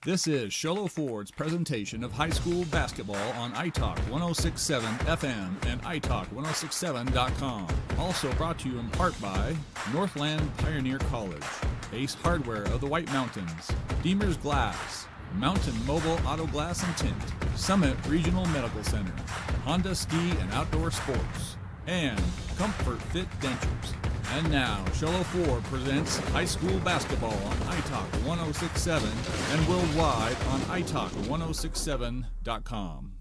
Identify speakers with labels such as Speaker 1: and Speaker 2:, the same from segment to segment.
Speaker 1: This is Sholo Ford's presentation of high school basketball on iTalk 106.7 FM and iTalk1067.com. Also brought to you in part by Northland Pioneer College, Ace Hardware of the White Mountains, Deemer's Glass, Mountain Mobile Auto Glass and Tint, Summit Regional Medical Center, Honda Ski and Outdoor Sports, and Comfort Fit Dentures. And now, Sholo Ford presents high school basketball on iTalk 106.7 and worldwide on iTalk1067.com.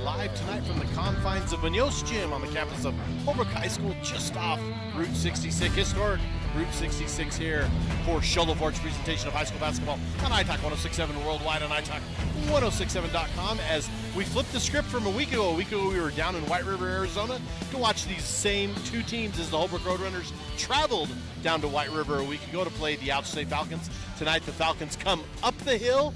Speaker 2: Live tonight from the confines of Munoz Gym on the campus of Holbrook High School, just off Route 66, historic Route 66 here for Sholo Ford's presentation of high school basketball on iTalk 106.7 and worldwide on iTalk1067.com. As we flipped the script from a week ago we were down in White River, Arizona to watch these same two teams as the Holbrook Roadrunners traveled down to White River a week ago to play the ALCHESAY Falcons. Tonight the Falcons come up the hill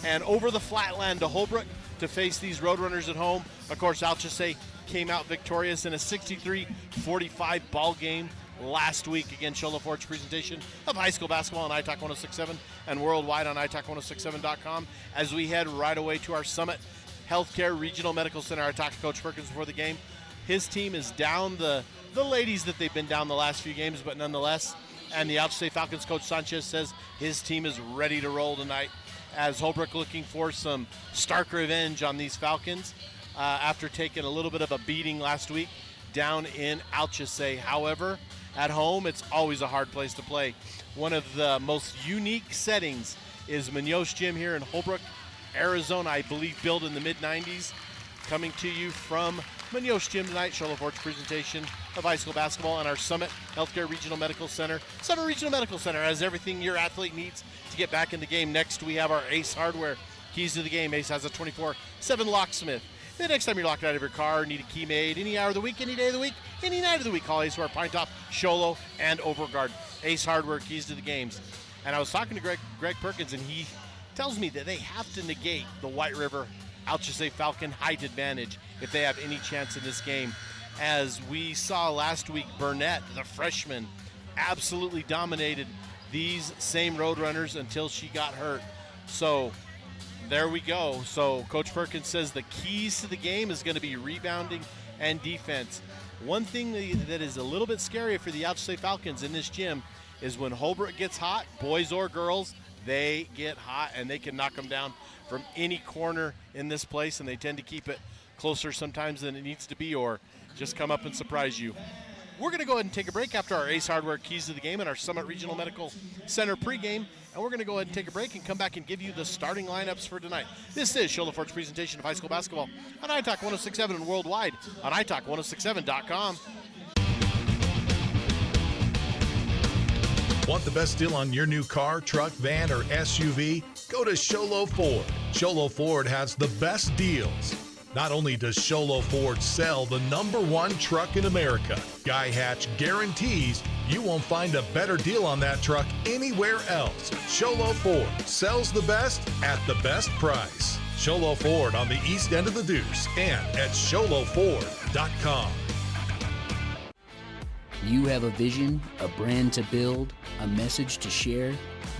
Speaker 2: and over the flatland to Holbrook to face these Roadrunners at home. Of course, ALCHESAY came out victorious in a 63-45 ball game last week. Again, Sholo Ford's presentation of high school basketball on iTalk 106.7 and worldwide on iTalk1067.com. As we head right away to our Summit Healthcare Regional Medical Center, I talked to Coach Perkins before the game. His team is down the ladies that they've been down the last few games, but nonetheless, and the ALCHESAY Falcons coach Sanchez says his team is ready to roll tonight, as Holbrook looking for some stark revenge on these Falcons after taking a little bit of a beating last week down in ALCHESAY. However, at home, it's always a hard place to play. One of the most unique settings is Munoz Gym here in Holbrook, Arizona, I believe built in the mid-90s. Coming to you from Munoz Gym tonight, Sholo Ford's presentation of high school basketball on our Summit Healthcare Regional Medical Center. Summit Regional Medical Center has everything your athlete needs to get back in the game. Next, we have our Ace Hardware, keys to the game. Ace has a 24/7 locksmith. The next time you're locked out of your car, need a key made, any hour of the week, any day of the week, any night of the week, call Ace Hardware, Pine Top, Sholo, and Overguard. Ace Hardware, keys to the games. And I was talking to Greg Perkins, and he tells me that they have to negate the White River ALCHESAY Falcon height advantage if they have any chance in this game. As we saw last week, Burnett, the freshman, absolutely dominated these same Roadrunners until she got hurt. So there we go. So Coach Perkins says the keys to the game is going to be rebounding and defense. One thing that is a little bit scary for the ALCHESAY Falcons in this gym is when Holbrook gets hot, boys or girls, they get hot and they can knock them down from any corner in this place, and they tend to keep it closer sometimes than it needs to be or just come up and surprise you. We're going to go ahead and take a break after our Ace Hardware keys to the game and our Summit Regional Medical Center pregame, and we're going to go ahead and take a break and come back and give you the starting lineups for tonight. This is Sholo Ford's presentation of high school basketball on iTalk 106.7 and worldwide on iTalk1067.com.
Speaker 3: Want the best deal on your new car, truck, van, or SUV? Go to Sholo Ford. Sholo Ford has the best deals. Not only does Sholo Ford sell the #1 truck in America, Guy Hatch guarantees you won't find a better deal on that truck anywhere else. Sholo Ford sells the best at the best price. Sholo Ford on the east end of the Deuce and at SholoFord.com.
Speaker 4: You have a vision, a brand to build, a message to share.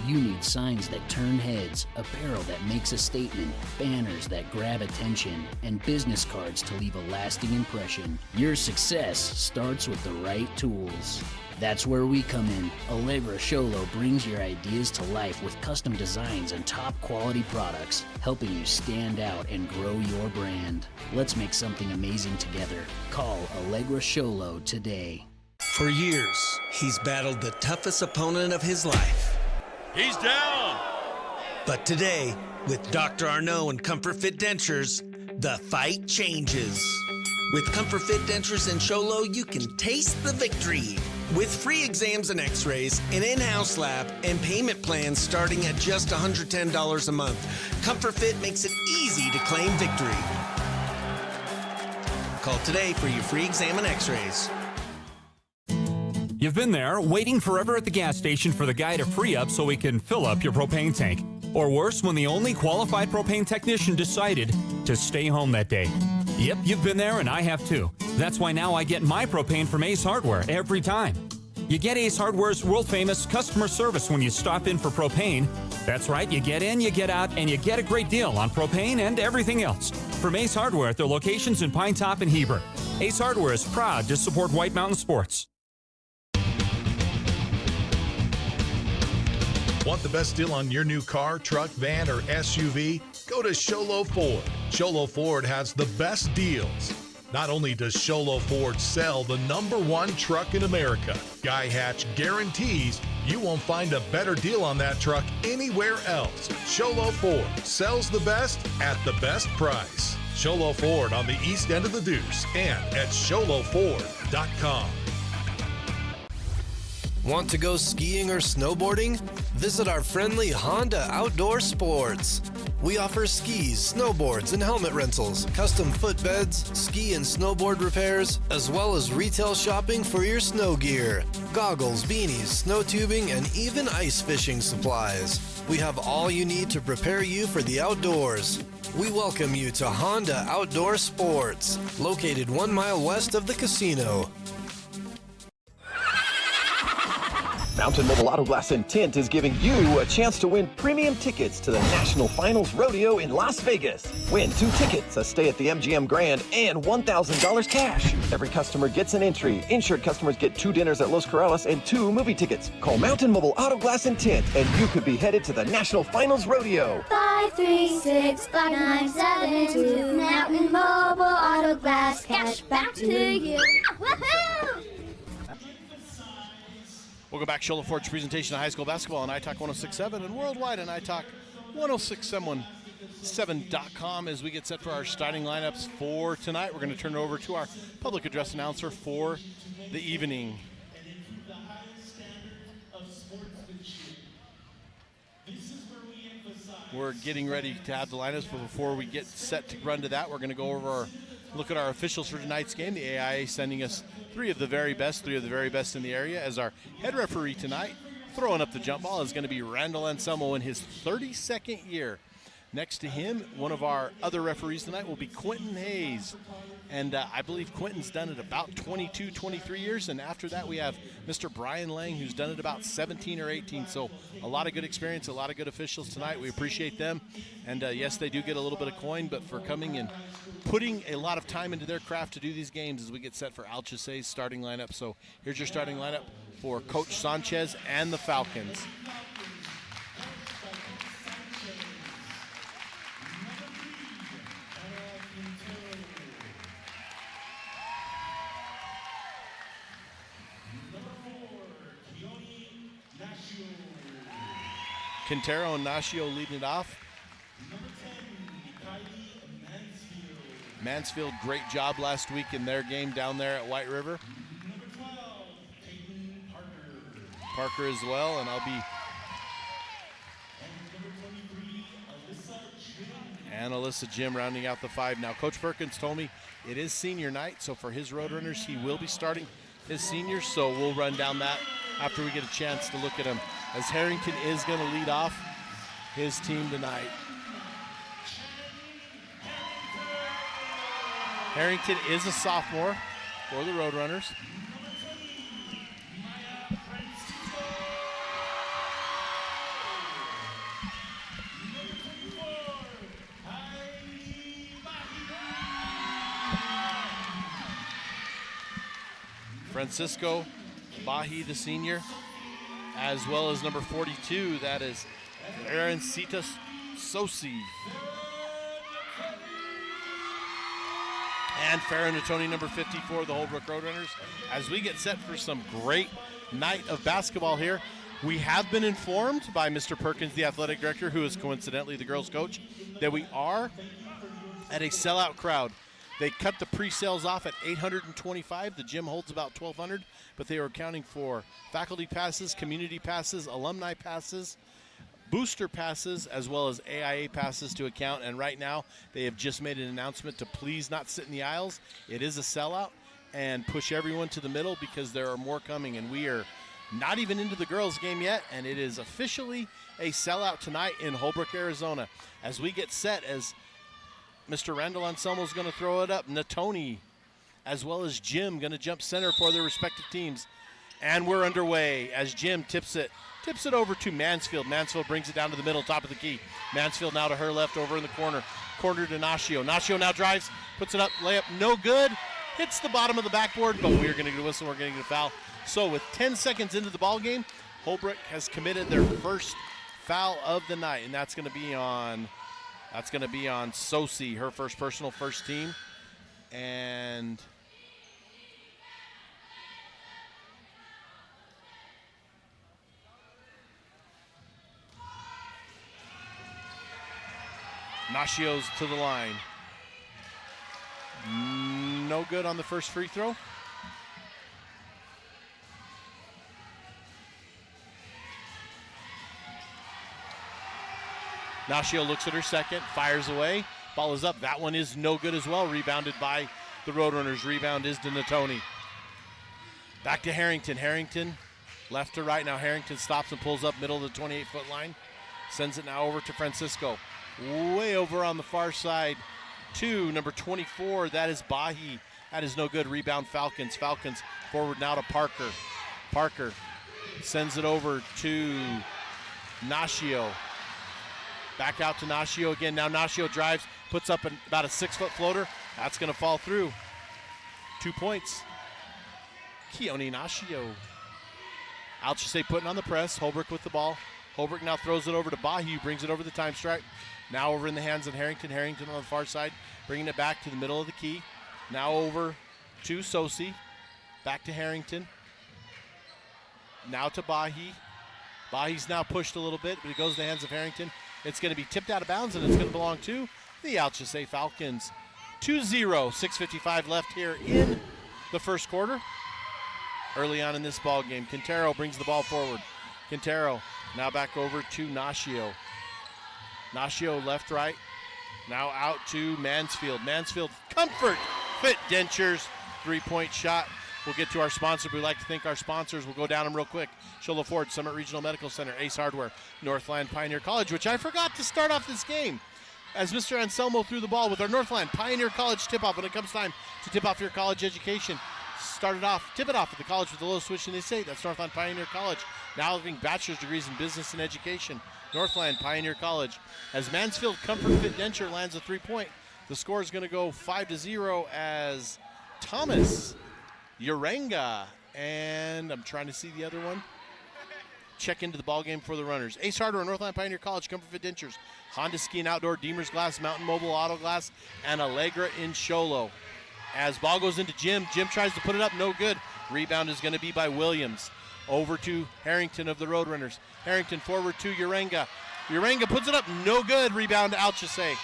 Speaker 4: You need signs that turn heads, apparel that makes a statement, banners that grab attention, and business cards to leave a lasting impression. Your success starts with the right tools. That's where we come in. Allegra Sholo brings your ideas to life with custom designs and top quality products, helping you stand out and grow your brand. Let's make something amazing together. Call Allegra Sholo today.
Speaker 5: For years, he's battled the toughest opponent of his life.
Speaker 6: He's down!
Speaker 5: But today, with Dr. Arnault and Comfort Fit Dentures, the fight changes. With Comfort Fit Dentures and Sholo, you can taste the victory. With free exams and x-rays, an in-house lab, and payment plans starting at just $110 a month, Comfort Fit makes it easy to claim victory. Call today for your free exam and x-rays.
Speaker 6: You've been there, waiting forever at the gas station for the guy to free up so he can fill up your propane tank. Or worse, when the only qualified propane technician decided to stay home that day. Yep, you've been there and I have too. That's why now I get my propane from Ace Hardware every time. You get Ace Hardware's world-famous customer service when you stop in for propane. That's right, you get in, you get out, and you get a great deal on propane and everything else. From Ace Hardware at their locations in Pine Top and Heber. Ace Hardware is proud to support White Mountain Sports.
Speaker 3: Want the best deal on your new car, truck, van, or SUV? Go to Sholo Ford. Sholo Ford has the best deals. Not only does Sholo Ford sell the #1 truck in America, Guy Hatch guarantees you won't find a better deal on that truck anywhere else. Sholo Ford sells the best at the best price. Sholo Ford on the east end of the Deuce and at sholoford.com.
Speaker 7: Want to go skiing or snowboarding? Visit our friendly Honda Outdoor Sports. We offer skis, snowboards, and helmet rentals, custom footbeds, ski and snowboard repairs, as well as retail shopping for your snow gear, goggles, beanies, snow tubing, and even ice fishing supplies. We have all you need to prepare you for the outdoors. We welcome you to Honda Outdoor Sports, located 1 mile west of the casino.
Speaker 8: Mountain Mobile Auto Glass and Tint is giving you a chance to win premium tickets to the National Finals Rodeo in Las Vegas. Win 2 tickets, a stay at the MGM Grand, and $1,000 cash. Every customer gets an entry. Insured customers get 2 dinners at Los Corrales and 2 movie tickets. Call Mountain Mobile Auto Glass and Tint, and you could be headed to the National Finals Rodeo.
Speaker 9: 536-5972. Mountain Mobile Auto Glass, cash back to you. Woohoo!
Speaker 2: Welcome back, Sholo Ford's presentation of high school basketball on iTalk 106.7 and worldwide on iTalk 106.7.com as we get set for our starting lineups for tonight. We're going to turn it over to our public address announcer for the evening. We're getting ready to have the lineups, but before we get set to run to that, we're going to go over look at our officials for tonight's game. The AIA sending us 3 of the very best in the area. As our head referee tonight, throwing up the jump ball, is going to be Randall Anselmo in his 32nd year. Next to him, one of our other referees tonight will be Quentin Hayes. And I believe Quentin's done it about 22, 23 years. And after that, we have Mr. Brian Lang, who's done it about 17 or 18. So a lot of good experience, a lot of good officials tonight. We appreciate them. And yes, they do get a little bit of coin, but for coming and putting a lot of time into their craft to do these games as we get set for ALCHESAY's starting lineup. So here's your starting lineup for Coach Sanchez and the Falcons. Quintero and Nashio leading it off. Mansfield, great job last week in their game down there at White River. Parker as well, and Alyssa Jim rounding out the 5. Now, Coach Perkins told me it is senior night, so for his Roadrunners, he will be starting his seniors, so we'll run down that after we get a chance to look at him, as Harrington is going to lead off his team tonight. Harrington is a sophomore for the Roadrunners. Francisco Bahi, the senior, as well as number 42, that is Arancitas Sosi. And Farah Natoni, number 54, the Holbrook Roadrunners. As we get set for some great night of basketball here, we have been informed by Mr. Perkins, the athletic director, who is coincidentally the girls' coach, that we are at a sellout crowd. They cut the pre-sales off at $825. The gym holds about $1,200, but they are accounting for faculty passes, community passes, alumni passes, booster passes, as well as AIA passes to account. And right now, they have just made an announcement to please not sit in the aisles. It is a sellout, and push everyone to the middle because there are more coming. And we are not even into the girls' game yet, and it is officially a sellout tonight in Holbrook, Arizona. As we get set, as Mr. Randall Anselmo is going to throw it up. Natoni, as well as Jim, going to jump center for their respective teams. And we're underway as Jim tips it over to Mansfield. Mansfield brings it down to the middle, top of the key. Mansfield now to her left over in the corner. Corner to Nashio. Nashio now drives, puts it up, layup, no good. Hits the bottom of the backboard, but we're going to get a whistle. We're going to get a foul. So with 10 seconds into the ball game, Holbrook has committed their first foul of the night, and that's going to be on Sosi, her first personal, first team. And Nashio's to the line. No good on the first free throw. Nashio looks at her second, fires away. Ball is up. That one is no good as well. Rebounded by the Roadrunners. Rebound is to Natoni. Back to Harrington. Harrington left to right. Now Harrington stops and pulls up middle of the 28-foot line. Sends it now over to Francisco. Way over on the far side to number 24. That is Bahi. That is no good. Rebound Falcons. Falcons forward now to Parker. Parker sends it over to Nashio. Back out to Nashio again. Now Nashio drives, puts up about a 6-foot floater. That's going to fall through. 2 points. Keone Nashio. ALCHESAY putting on the press. Holbrook with the ball. Holbrook now throws it over to Bahi, brings it over the time stripe. Now over in the hands of Harrington. Harrington on the far side, bringing it back to the middle of the key. Now over to Sosi. Back to Harrington. Now to Bahi. Bahi's now pushed a little bit, but it goes to the hands of Harrington. It's going to be tipped out of bounds, and it's going to belong to the ALCHESAY Falcons. 2-0, 6:55 left here in the first quarter. Early on in this ball game, Quintero brings the ball forward. Quintero now back over to Nashio. Nashio left, right. Now out to Mansfield. Mansfield, Comfort Fit Dentures, 3-point shot. We'll get to our sponsor. We'd like to thank our sponsors. We'll go down them real quick. Shola Ford, Summit Regional Medical Center, Ace Hardware, Northland Pioneer College, which I forgot to start off this game as Mr. Anselmo threw the ball with our Northland Pioneer College tip-off. When it comes time to tip off your college education, tip it off at the college with the lowest tuition they say. That's Northland Pioneer College. Now having bachelor's degrees in business and education. Northland Pioneer College. As Mansfield Comfort Fit Denture lands a 3-point, the score is going to go 5-0 as Thomas Urenga, and I'm trying to see the other one. Check into the ball game for the runners. Ace Hardware, Northland Pioneer College, Comfort Fit Dentures, Honda Ski and Outdoor, Deemer's Glass, Mountain Mobile Auto Glass, and Allegra in Sholo. As ball goes into Jim, Jim tries to put it up, no good. Rebound is going to be by Williams. Over to Harrington of the Roadrunners. Harrington forward to Urenga. Urenga puts it up, no good. Rebound to ALCHESAY.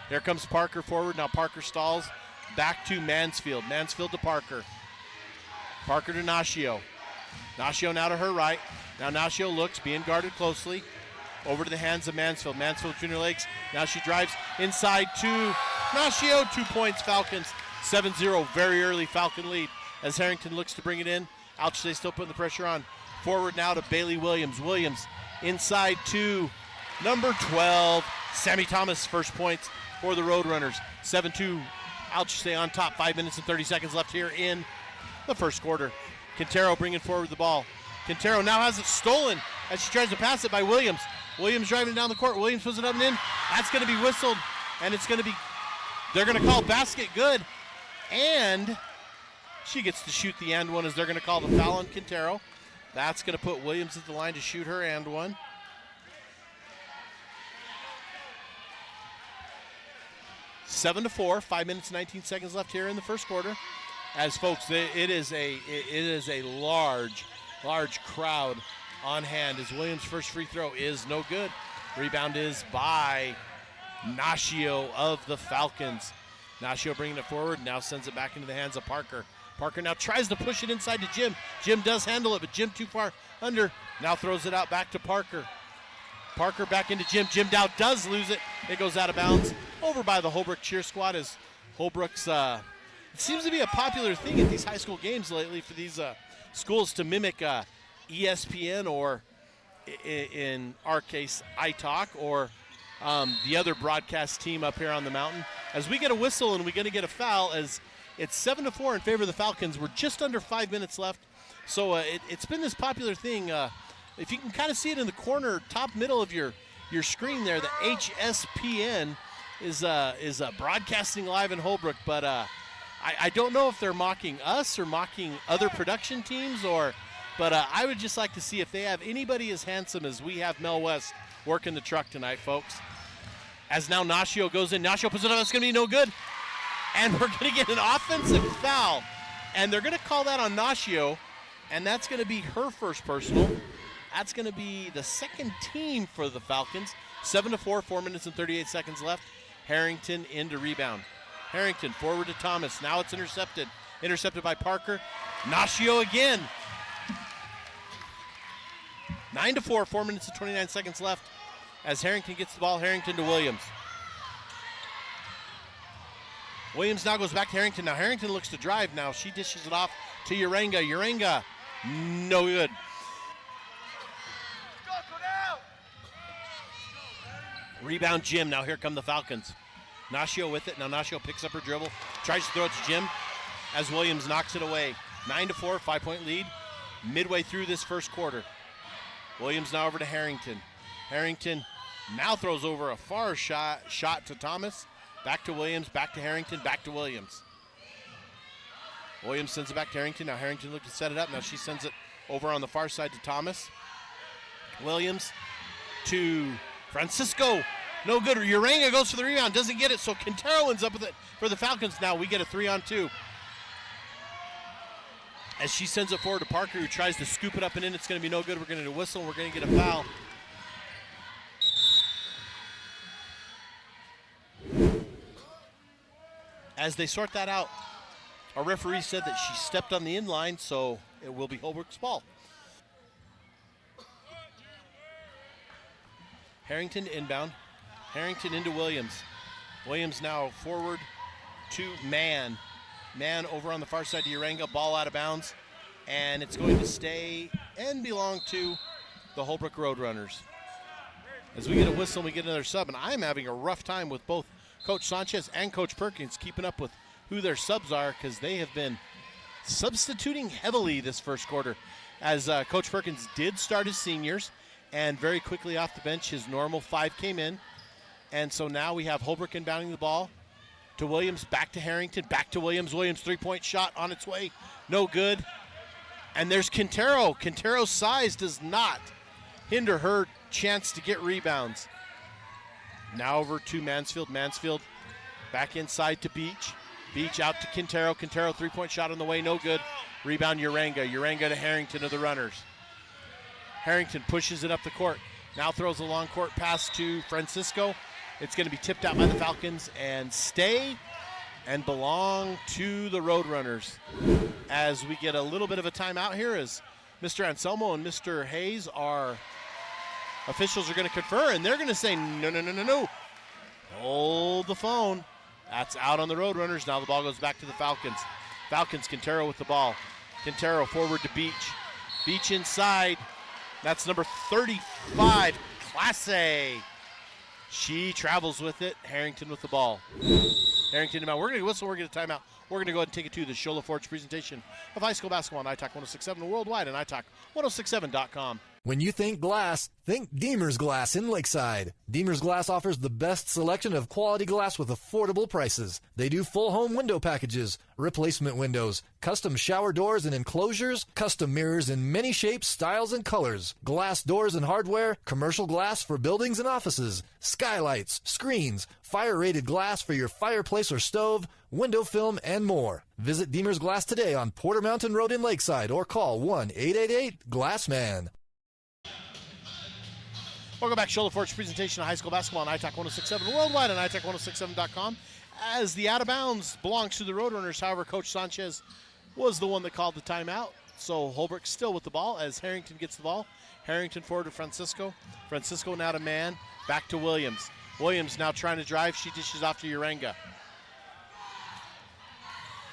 Speaker 2: Here comes Parker forward. Now Parker stalls. Back to Mansfield. Mansfield to Parker. Parker to Nashio. Nashio now to her right. Now Nashio looks, being guarded closely. Over to the hands of Mansfield. Mansfield between her legs. Now she drives inside to Nashio. 2 points, Falcons. 7-0, very early Falcon lead. As Harrington looks to bring it in. ALCHESAY still putting the pressure on. Forward now to Bailey Williams. Williams inside to number 12. Sammy Thomas, first points for the Roadrunners. 7-2, ALCHESAY on top. 5 minutes and 30 seconds left here in the first quarter. Quintero bringing forward the ball. Quintero now has it stolen as she tries to pass it by Williams. Williams driving down the court. Williams puts it up and in. That's going to be whistled, and it's going to be, they're going to call basket good, and she gets to shoot the and one as they're going to call the foul on Quintero. That's going to put Williams at the line to shoot her and one. Seven to 4, 5 minutes, 19 seconds left here in the first quarter. As folks, it is a large crowd on hand as Williams' first free throw is no good. Rebound is by Nashio of the Falcons. Nashio bringing it forward, now sends it back into the hands of Parker. Parker now tries to push it inside to Jim. Jim does handle it, but Jim too far under. Now throws it out back to Parker. Parker back into Jim. Jim Dow does lose it. It goes out of bounds over by the Holbrook cheer squad as Holbrook's, it seems to be a popular thing at these high school games lately for these schools to mimic ESPN or, in our case, iTalk or the other broadcast team up here on the mountain. As we get a whistle and we're going to get a foul as It's 7-4 in favor of the Falcons. We're just under 5 minutes left. So it's been this popular thing. If you can kind of see it in the corner, top middle of your screen there, the HSPN is broadcasting live in Holbrook. But I don't know if they're mocking us or mocking other production teams, but I would just like to see if they have anybody as handsome as we have Mel West working the truck tonight, folks. As now Nashio goes in. Nashio puts it up. It's going to be no good. And we're going to get an offensive foul. And they're going to call that on Nashio. And that's going to be her first personal. That's going to be the second team for the Falcons. 7-4, 4 minutes and 38 seconds left. Harrington in to rebound. Harrington forward to Thomas. Now it's intercepted. Intercepted by Parker. Nashio again. 9-4, 4 minutes and 29 seconds left. As Harrington gets the ball, Harrington to Williams. Williams now goes back to Harrington. Now Harrington looks to drive. Now she dishes it off to Urenga. Urenga, no good. Rebound Jim. Now here come the Falcons. Nashio with it. Now Nashio picks up her dribble. Tries to throw it to Jim as Williams knocks it away. 9-4, 5-point lead. Midway through this first quarter. Williams now over to Harrington. Harrington now throws over a far shot to Thomas. Back to Williams, back to Harrington, back to Williams. Williams sends it back to Harrington. Now Harrington looks to set it up. Now she sends it over on the far side to Thomas. Williams to Francisco. No good. Urenga goes for the rebound, doesn't get it, so Quintero ends up with it for the Falcons. Now we get a 3-on-2. As she sends it forward to Parker, who tries to scoop it up and in. It's going to be no good. We're going to whistle, and we're going to get a foul. As they sort that out, our referee said that she stepped on the inline, so it will be Holbrook's ball. Harrington inbound. Harrington into Williams. Williams now forward to Mann. Mann over on the far side to Urenga. Ball out of bounds. And it's going to stay and belong to the Holbrook Roadrunners. As we get a whistle, we get another sub, and I'm having a rough time with both Coach Sanchez and Coach Perkins keeping up with who their subs are, because they have been substituting heavily this first quarter. As Coach Perkins did start his seniors, and very quickly off the bench, his normal 5 came in. And so now we have Holbrook inbounding the ball to Williams, back to Harrington, back to Williams. Williams 3-point shot on its way, no good. And there's Quintero. Quintero's size does not hinder her chance to get rebounds. Now over to Mansfield. Mansfield back inside to Beach. Beach out to Quintero. Quintero 3-point shot on the way, no good. Rebound Urenga. Urenga to Harrington of the Runners. Harrington pushes it up the court. Now throws a long court pass to Francisco. It's going to be tipped out by the Falcons and stay and belong to the Roadrunners. As we get a little bit of a timeout here, as Mr. Anselmo and Mr. Hayes, our officials, are going to confer, and they're going to say, no. Hold the phone. That's out on the Roadrunners. Now the ball goes back to the Falcons. Falcons, Quintero with the ball. Quintero forward to Beach. Beach inside. That's number 35, Class A. She travels with it. Harrington with the ball. Harrington inbound. We're going to whistle. We're going to timeout. We're going to go ahead and take it to the Shola Forge presentation of high school basketball on iTalk 106.7 worldwide and iTalk106.7.com.
Speaker 10: When you think glass, think Deemer's Glass in Lakeside. Deemer's Glass offers the best selection of quality glass with affordable prices. They do full home window packages, replacement windows, custom shower doors and enclosures, custom mirrors in many shapes, styles, and colors, glass doors and hardware, commercial glass for buildings and offices, skylights, screens, fire-rated glass for your fireplace or stove, window film, and more. Visit Deemer's Glass today on Porter Mountain Road in Lakeside or call 1-888-GLASSMAN.
Speaker 2: Welcome back to Shola Forge presentation of high school basketball on iTalk 106.7 worldwide and iTalk106.7.com. As the out of bounds belongs to the Roadrunners, however, Coach Sanchez was the one that called the timeout. So Holbrook still with the ball as Harrington gets the ball. Harrington forward to Francisco. Francisco now to Mann. Back to Williams. Williams now trying to drive. She dishes off to Urenga.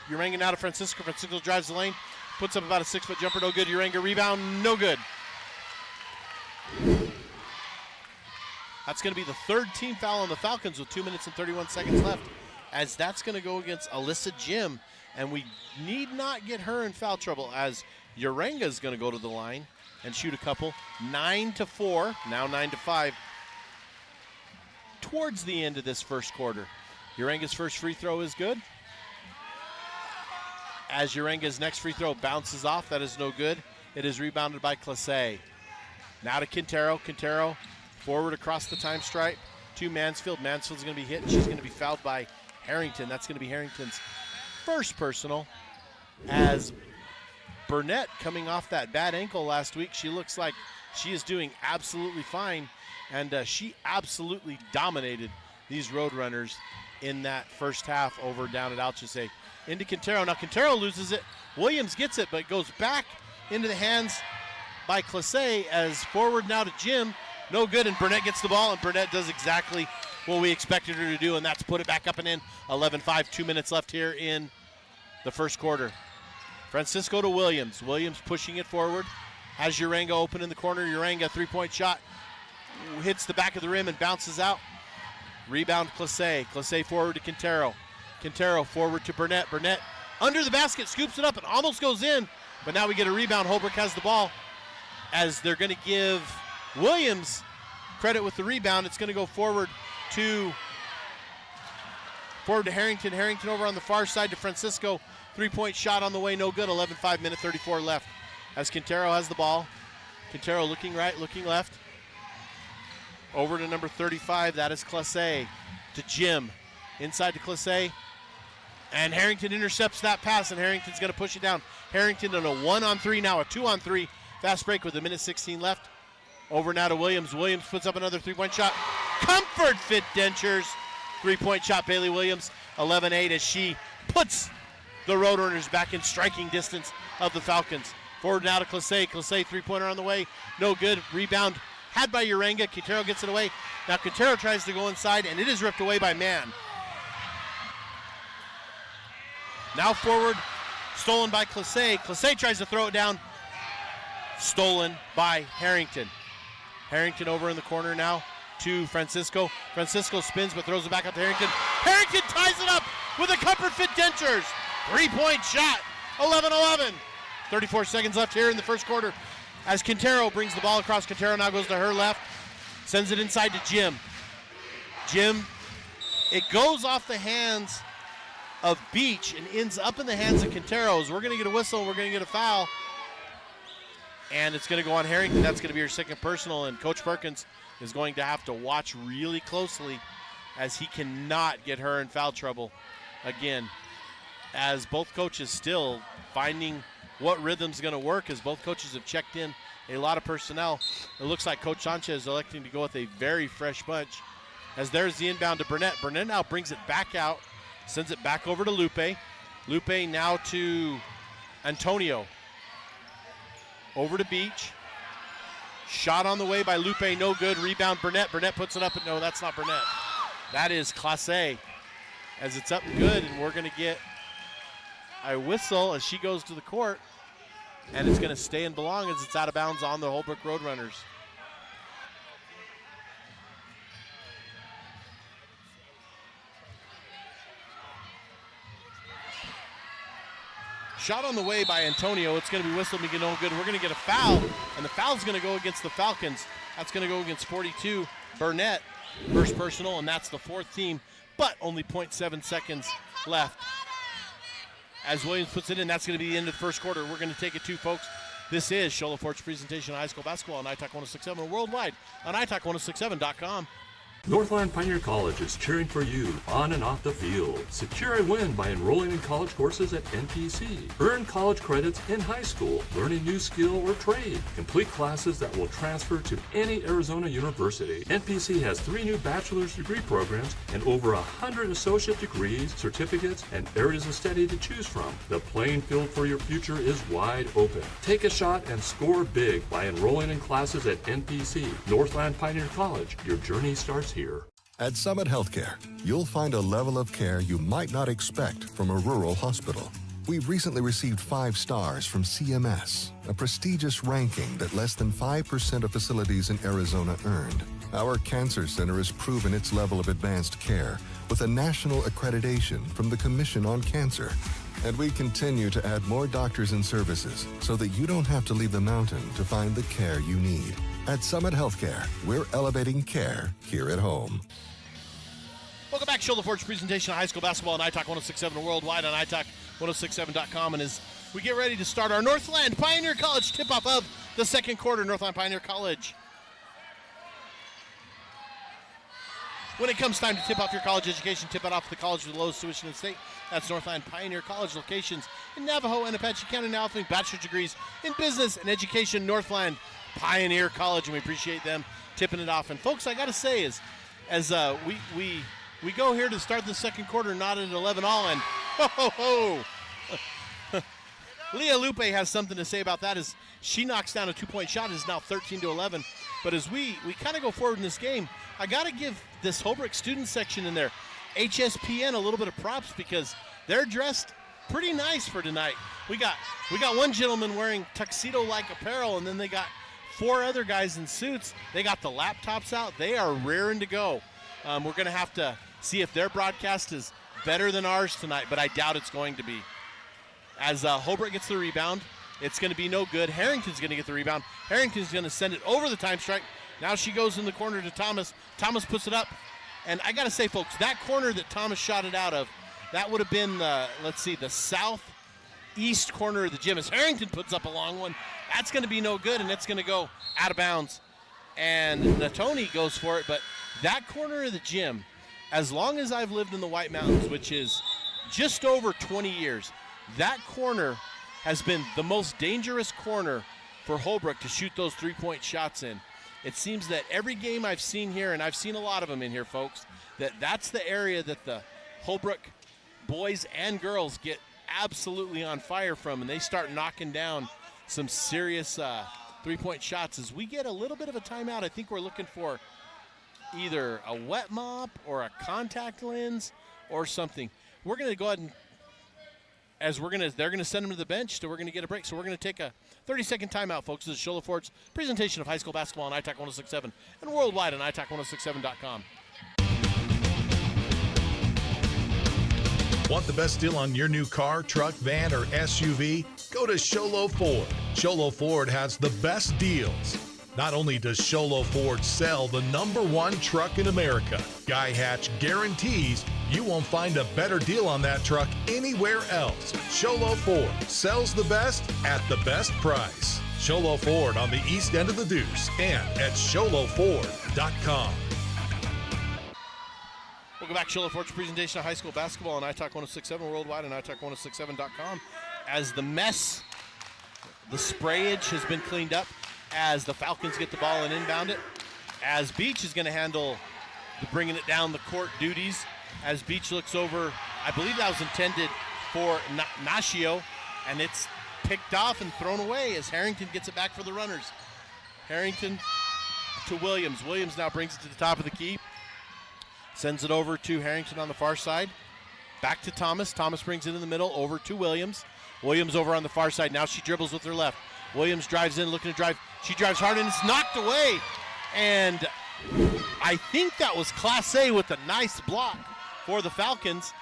Speaker 2: Urenga now to Francisco. Francisco drives the lane. Puts up about a 6-foot jumper. No good. Urenga rebound. No good. That's going to be the third team foul on the Falcons with 2 minutes and 31 seconds left, as that's going to go against Alyssa Jim, And we need not get her in foul trouble as Urenga's going to go to the line and shoot a couple. 9-4, now 9-5. Towards the end of this first quarter. Urenga's first free throw is good. As Urenga's next free throw bounces off, that is no good. It is rebounded by Classe. Now to Quintero. Quintero forward across the time stripe to Mansfield. Mansfield's going to be hit, and she's going to be fouled by Harrington. That's going to be Harrington's first personal. As Burnett, coming off that bad ankle last week, she looks like she is doing absolutely fine, and she absolutely dominated these Roadrunners in that first half over down at ALCHESAY. Into Quintero. Now Quintero loses it. Williams gets it, but it goes back into the hands by Classe as forward now to Jim. No good, and Burnett gets the ball, and Burnett does exactly what we expected her to do, and that's put it back up and in. 11-5, 2 minutes left here in the first quarter. Francisco to Williams. Williams pushing it forward. Has Urenga open in the corner. Urenga, three-point shot. Hits the back of the rim and bounces out. Rebound Classe. Classe forward to Quintero. Quintero forward to Burnett. Burnett under the basket, scoops it up and almost goes in. But now we get a rebound. Holbrook has the ball as they're going to give Williams credit with the rebound. It's going to go forward to Harrington. Harrington over on the far side to Francisco. Three-point shot on the way, no good. 11-5, minute 34 left as Quintero has the ball. Quintero looking right, looking left. Over to number 35, that is Classe. To Jim. Inside to Classe. And Harrington intercepts that pass, and Harrington's going to push it down. Harrington on a 1-on-3 now, a 2-on-3. Fast break with a minute 16 left. Over now to Williams. Williams puts up another three-point shot. Comfort Fit Dentures. Three-point shot, Bailey Williams. 11-8 as she puts the Roadrunners back in striking distance of the Falcons. Forward now to Classe. Classe three-pointer on the way. No good. Rebound had by Urenga. Quintero gets it away. Now Quintero tries to go inside, and it is ripped away by Mann. Now forward, stolen by Classe. Classe tries to throw it down. Stolen by Harrington. Harrington over in the corner now to Francisco. Francisco spins but throws it back out to Harrington. Harrington ties it up with a Comfort Fit Dentures. Three-point shot. 11-11. 34 seconds left here in the first quarter as Quintero brings the ball across. Quintero now goes to her left. Sends it inside to Jim. Jim, it goes off the hands of Beach and ends up in the hands of Quintero's. We're going to get a whistle. We're going to get a foul. And it's going to go on Harrington. That's going to be her second personal. And Coach Perkins is going to have to watch really closely as he cannot get her in foul trouble again. As both coaches still finding what rhythm's going to work, as both coaches have checked in a lot of personnel. It looks like Coach Sanchez is electing to go with a very fresh bunch. As there's the inbound to Burnett. Burnett now brings it back out. Sends it back over to Lupe. Lupe now to Antonio. Over to Beach. Shot on the way by Lupe, no good. Rebound Burnett. Burnett puts it up, and no, that's not Burnett. That is Classe. As it's up and good, and we're going to get a whistle as she goes to the court. And it's going to stay and belong as it's out of bounds on the Holbrook Roadrunners. Shot on the way by Antonio. It's going to be whistled and get no good. We're going to get a foul, and the foul's going to go against the Falcons. That's going to go against 42. Burnett, first personal, and that's the fourth team, but only 0.7 seconds left. As Williams puts it in, that's going to be the end of the first quarter. We're going to take it to, folks. This is Shola Fort's presentation of high school basketball on iTalk 106.7 and worldwide on iTalk1067.com.
Speaker 11: Northland Pioneer College is cheering for you on and off the field. Secure a win by enrolling in college courses at NPC. Earn college credits in high school, learn a new skill or trade. Complete classes that will transfer to any Arizona university. NPC has 3 new bachelor's degree programs and over 100 associate degrees, certificates, and areas of study to choose from. The playing field for your future is wide open. Take a shot and score big by enrolling in classes at NPC. Northland Pioneer College. Your journey starts here.
Speaker 12: At Summit Healthcare, you'll find a level of care you might not expect from a rural hospital. We've recently received 5 stars from CMS, a prestigious ranking that less than 5% of facilities in Arizona earned. Our cancer center has proven its level of advanced care with a national accreditation from the Commission on Cancer. And we continue to add more doctors and services so that you don't have to leave the mountain to find the care you need. At Summit Healthcare, we're elevating care here at home.
Speaker 2: Welcome back. Show the Forge presentation of high school basketball on iTalk 1067 worldwide on iTalk1067.com. And as we get ready to start our Northland Pioneer College tip-off of the second quarter, Northland Pioneer College. When it comes time to tip off your college education, tip it off the college with the lowest tuition in the state. That's Northland Pioneer College, locations in Navajo and Apache County, now offering bachelor's degrees in business and education. Northland Pioneer College, and we appreciate them tipping it off. And folks, I got to say, as we go here to start the second quarter, not at 11 all, and ho. Leah Lupe has something to say about that as she knocks down a two-point shot. It is now 13-11. But as we kind of go forward in this game, I got to give this Holbrook student section in there, HSPN, a little bit of props because they're dressed pretty nice for tonight. We got one gentleman wearing tuxedo-like apparel, and then they got four other guys in suits. They got the laptops out. They are raring to go. We're going to have to see if their broadcast is better than ours tonight, but I doubt it's going to be. As Holbrook gets the rebound, it's going to be no good. Harrington's going to get the rebound. Harrington's going to send it over the time strike. Now she goes in the corner to Thomas. Thomas puts it up. And I got to say, folks, that corner that Thomas shot it out of, that would have been, the southeast corner of the gym. As Harrington puts up a long one, that's going to be no good, and it's going to go out of bounds. And Natoni goes for it, but that corner of the gym, as long as I've lived in the White Mountains, which is just over 20 years, that corner has been the most dangerous corner for Holbrook to shoot those three-point shots in. It seems that every game I've seen here, and I've seen a lot of them in here, folks, that's the area that the Holbrook boys and girls get absolutely on fire from, and they start knocking down some serious three-point shots. As we get a little bit of a timeout, I think we're looking for either a wet mop or a contact lens or something. We're going to go ahead and they're going to send them to the bench, so we're going to get a break. So we're going to take a 30-second timeout, folks. This is Shola Ford's presentation of high school basketball on iTalk 1067 and worldwide on iTalk1067.com.
Speaker 3: Want the best deal on your new car, truck, van, or SUV? Go to Sholo Ford. Sholo Ford has the best deals. Not only does Sholo Ford sell the #1 truck in America, Guy Hatch guarantees you won't find a better deal on that truck anywhere else. Sholo Ford sells the best at the best price. Sholo Ford on the east end of the Deuce and at sholoford.com.
Speaker 2: Welcome back, Shola Ford's presentation of high school basketball on iTalk 1067 worldwide and iTalk1067.com. As the mess, the sprayage has been cleaned up, as the Falcons get the ball and inbound it, as Beach is going to handle the bringing it down the court duties, as Beach looks over, I believe that was intended for Nashio, and it's picked off and thrown away as Harrington gets it back for the runners. Harrington to Williams. Williams now brings it to the top of the key, sends it over to Harrington on the far side, back to Thomas. Thomas brings it in the middle, over to Williams. Williams over on the far side. Now she dribbles with her left. Williams drives in, looking to drive. She drives hard, and it's knocked away. And I think that was Class A with a nice block for the Falcons,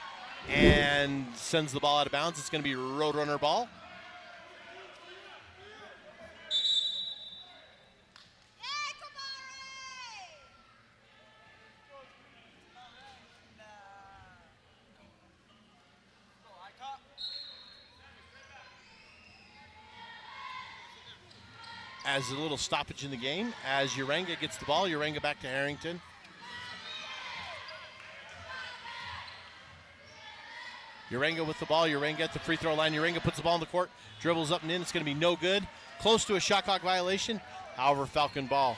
Speaker 2: and sends the ball out of bounds. It's going to be Roadrunner ball. As a little stoppage in the game, as Uranga gets the ball. Uranga back to Harrington. Uranga with the ball. Uranga at the free throw line. Uranga puts the ball in the court, dribbles up and in. It's going to be no good. Close to a shot clock violation. However, Falcon ball.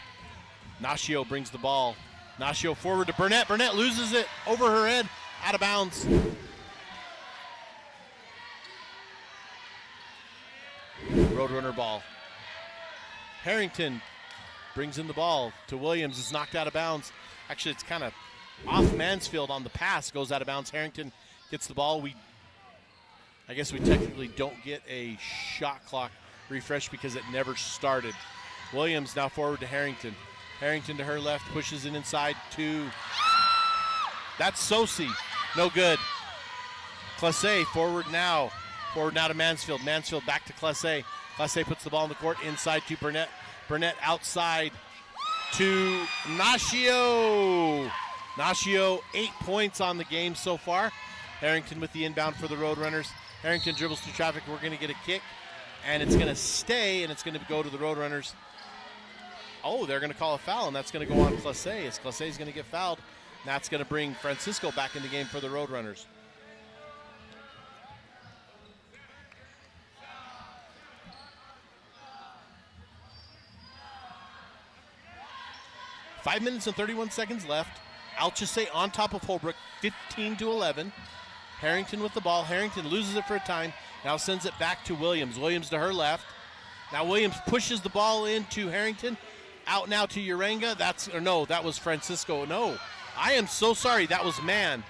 Speaker 2: Nashio brings the ball. Nashio forward to Burnett. Burnett loses it over her head, out of bounds. Roadrunner ball. Harrington brings in the ball to Williams. It's knocked out of bounds. Actually, it's kind of off Mansfield on the pass. Goes out of bounds. Harrington gets the ball. I guess we technically don't get a shot clock refresh because it never started. Williams now forward to Harrington. Harrington to her left, pushes it inside to... That's Sosi. No good. Classe forward now. Forward now to Mansfield. Mansfield back to Classe. Classe puts the ball in the court inside to Burnett. Burnett outside to Nascio. Nascio 8 points on the game so far. Harrington with the inbound for the Roadrunners. Harrington dribbles through traffic. We're going to get a kick, and it's going to stay, and it's going to go to the Roadrunners. Oh, they're going to call a foul, and that's going to go on Classe. As Classe is going to get fouled, that's going to bring Francisco back in the game for the Roadrunners. Five minutes and 31 seconds left. ALCHESAY on top of Holbrook, 15-11. Harrington with the ball. Harrington loses it for a time. Now sends it back to Williams. Williams to her left. Now Williams pushes the ball into Harrington. Out now to Uranga. That was Francisco. No, I am so sorry. That was man.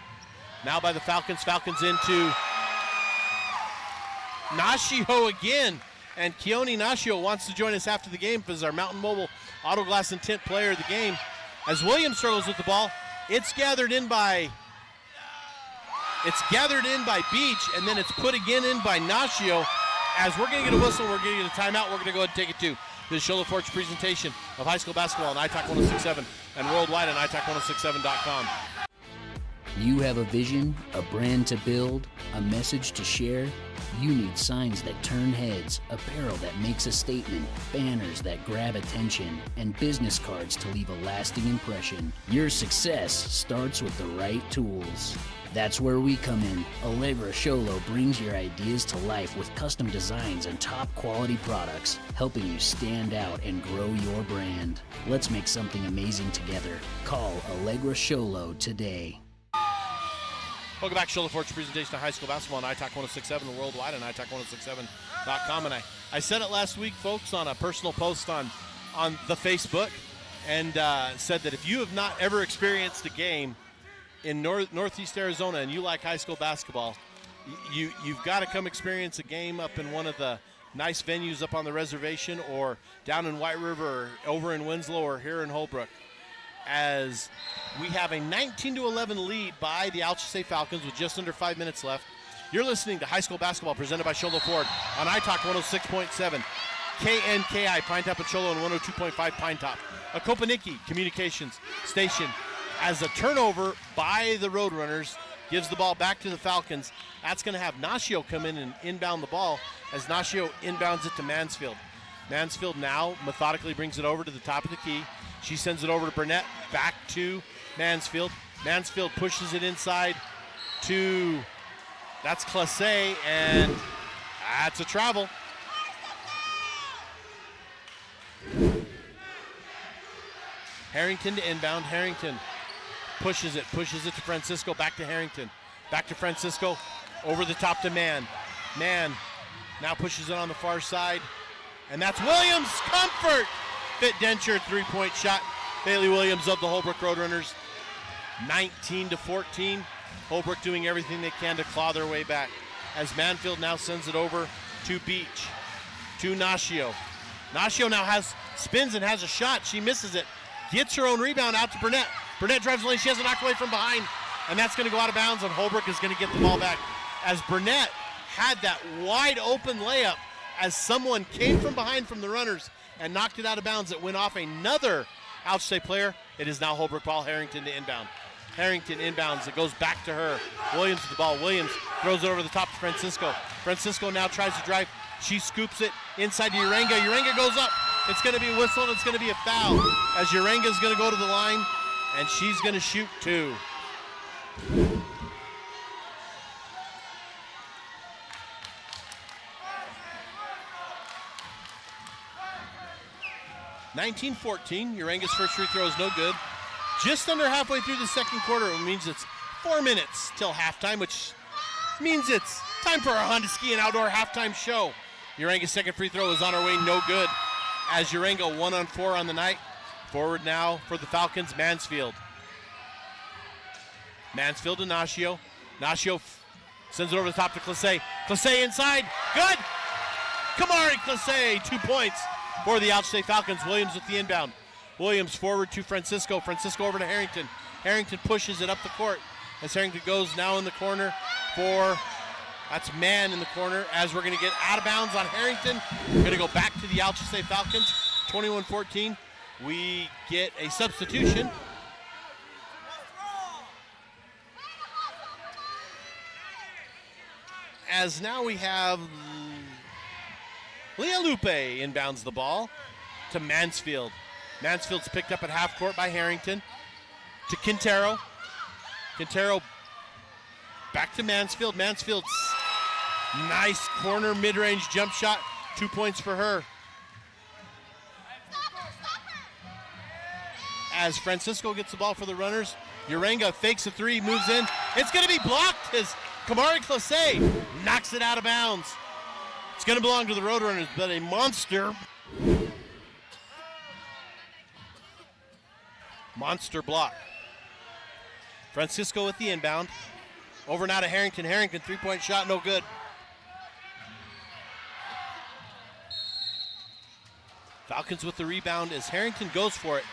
Speaker 2: Now by the Falcons. Falcons into Nascio again. And Keone Nascio wants to join us after the game as our Mountain Mobile Auto Glass and Tint player of the game. As Williams struggles with the ball, it's gathered in by Beach, and then it's put again in by Nascio. As we're going to get a whistle, we're going to get a timeout. We're going to go ahead and take it to the Show Forge presentation of high school basketball on iTalk 1067 and worldwide on iTalk1067.com.
Speaker 4: You have a vision, a brand to build, a message to share. You need signs that turn heads, apparel that makes a statement, banners that grab attention, and business cards to leave a lasting impression. Your success starts with the right tools. That's where we come in. Allegra Sholo brings your ideas to life with custom designs and top quality products, helping you stand out and grow your brand. Let's make something amazing together. Call Allegra Sholo today.
Speaker 2: Welcome back to Show Forge presentation of high school basketball on iTalk 1067 and worldwide on iTalk1067.com. And I said it last week, folks, on a personal post on the Facebook, and said that if you have not ever experienced a game in Northeast Arizona and you like high school basketball, you've got to come experience a game up in one of the nice venues up on the reservation or down in White River or over in Winslow or here in Holbrook, as we have a 19-11 lead by the ALCHESAY Falcons with just under 5 minutes left. You're listening to high school basketball presented by Sholo Ford on iTalk 106.7, KNKI Pine Top and Sholo, and 102.5 Pine Top. A Kopaniki Communications station. As a turnover by the Roadrunners gives the ball back to the Falcons. That's going to have Nascio come in and inbound the ball as Nascio inbounds it to Mansfield. Mansfield now methodically brings it over to the top of the key. She sends it over to Burnett, back to Mansfield. Mansfield pushes it inside to, that's Classe, and that's a travel. Harrington to inbound. Harrington pushes it to Francisco, back to Harrington. Back to Francisco, over the top to Mann. Mann now pushes it on the far side, and that's Williams. Comfort! Fit Denture, three-point shot. Bailey Williams of the Holbrook Roadrunners, 19-14. Holbrook doing everything they can to claw their way back. As Mansfield now sends it over to Beach, to Nascio. Nascio now spins and has a shot. She misses it. Gets her own rebound out to Burnett. Burnett drives the lane. She has it knocked away from behind, and that's going to go out of bounds, and Holbrook is going to get the ball back. As Burnett had that wide open layup as someone came from behind from the runners and knocked it out of bounds. It went off another ALCHESAY player. It is now Holbrook ball. Harrington to inbound. Harrington inbounds. It goes back to her. Williams with the ball. Williams throws it over the top to Francisco. Francisco now tries to drive. She scoops it inside to Uranga. Uranga goes up. It's going to be a whistle, and it's going to be a foul as Uranga's going to go to the line, and she's going to shoot two. (19-14). Uranga's first free throw is no good. Just under halfway through the second quarter, it means it's 4 minutes till halftime, which means it's time for our Honda Ski and Outdoor halftime show. Uranga's second free throw is on her way, no good. As Uranga 1-on-4 on the night. Forward now for the Falcons, Mansfield. Mansfield to Nascio. Nascio sends it over the top to Classe. Classe inside, good! Kamari Classe, 2 points for the ALCHESAY Falcons. Williams with the inbound. Williams forward to Francisco. Francisco over to Harrington. Harrington pushes it up the court as Harrington goes now in the corner for That's man in the corner as we're going to get out of bounds on Harrington. We're going to go back to the ALCHESAY Falcons, 21-14. We get a substitution. As now we have Leah Lupe inbounds the ball to Mansfield. Mansfield's picked up at half court by Harrington. To Quintero. Quintero back to Mansfield. Mansfield's nice corner mid-range jump shot. 2 points for her. As Francisco gets the ball for the runners, Urenga fakes a three, moves in. It's going to be blocked as Kamari Clase knocks it out of bounds. It's going to belong to the Roadrunners, but a monster block. Francisco with the inbound. Over now to Harrington. Harrington, three-point shot, no good. Falcons with the rebound as Harrington goes for it.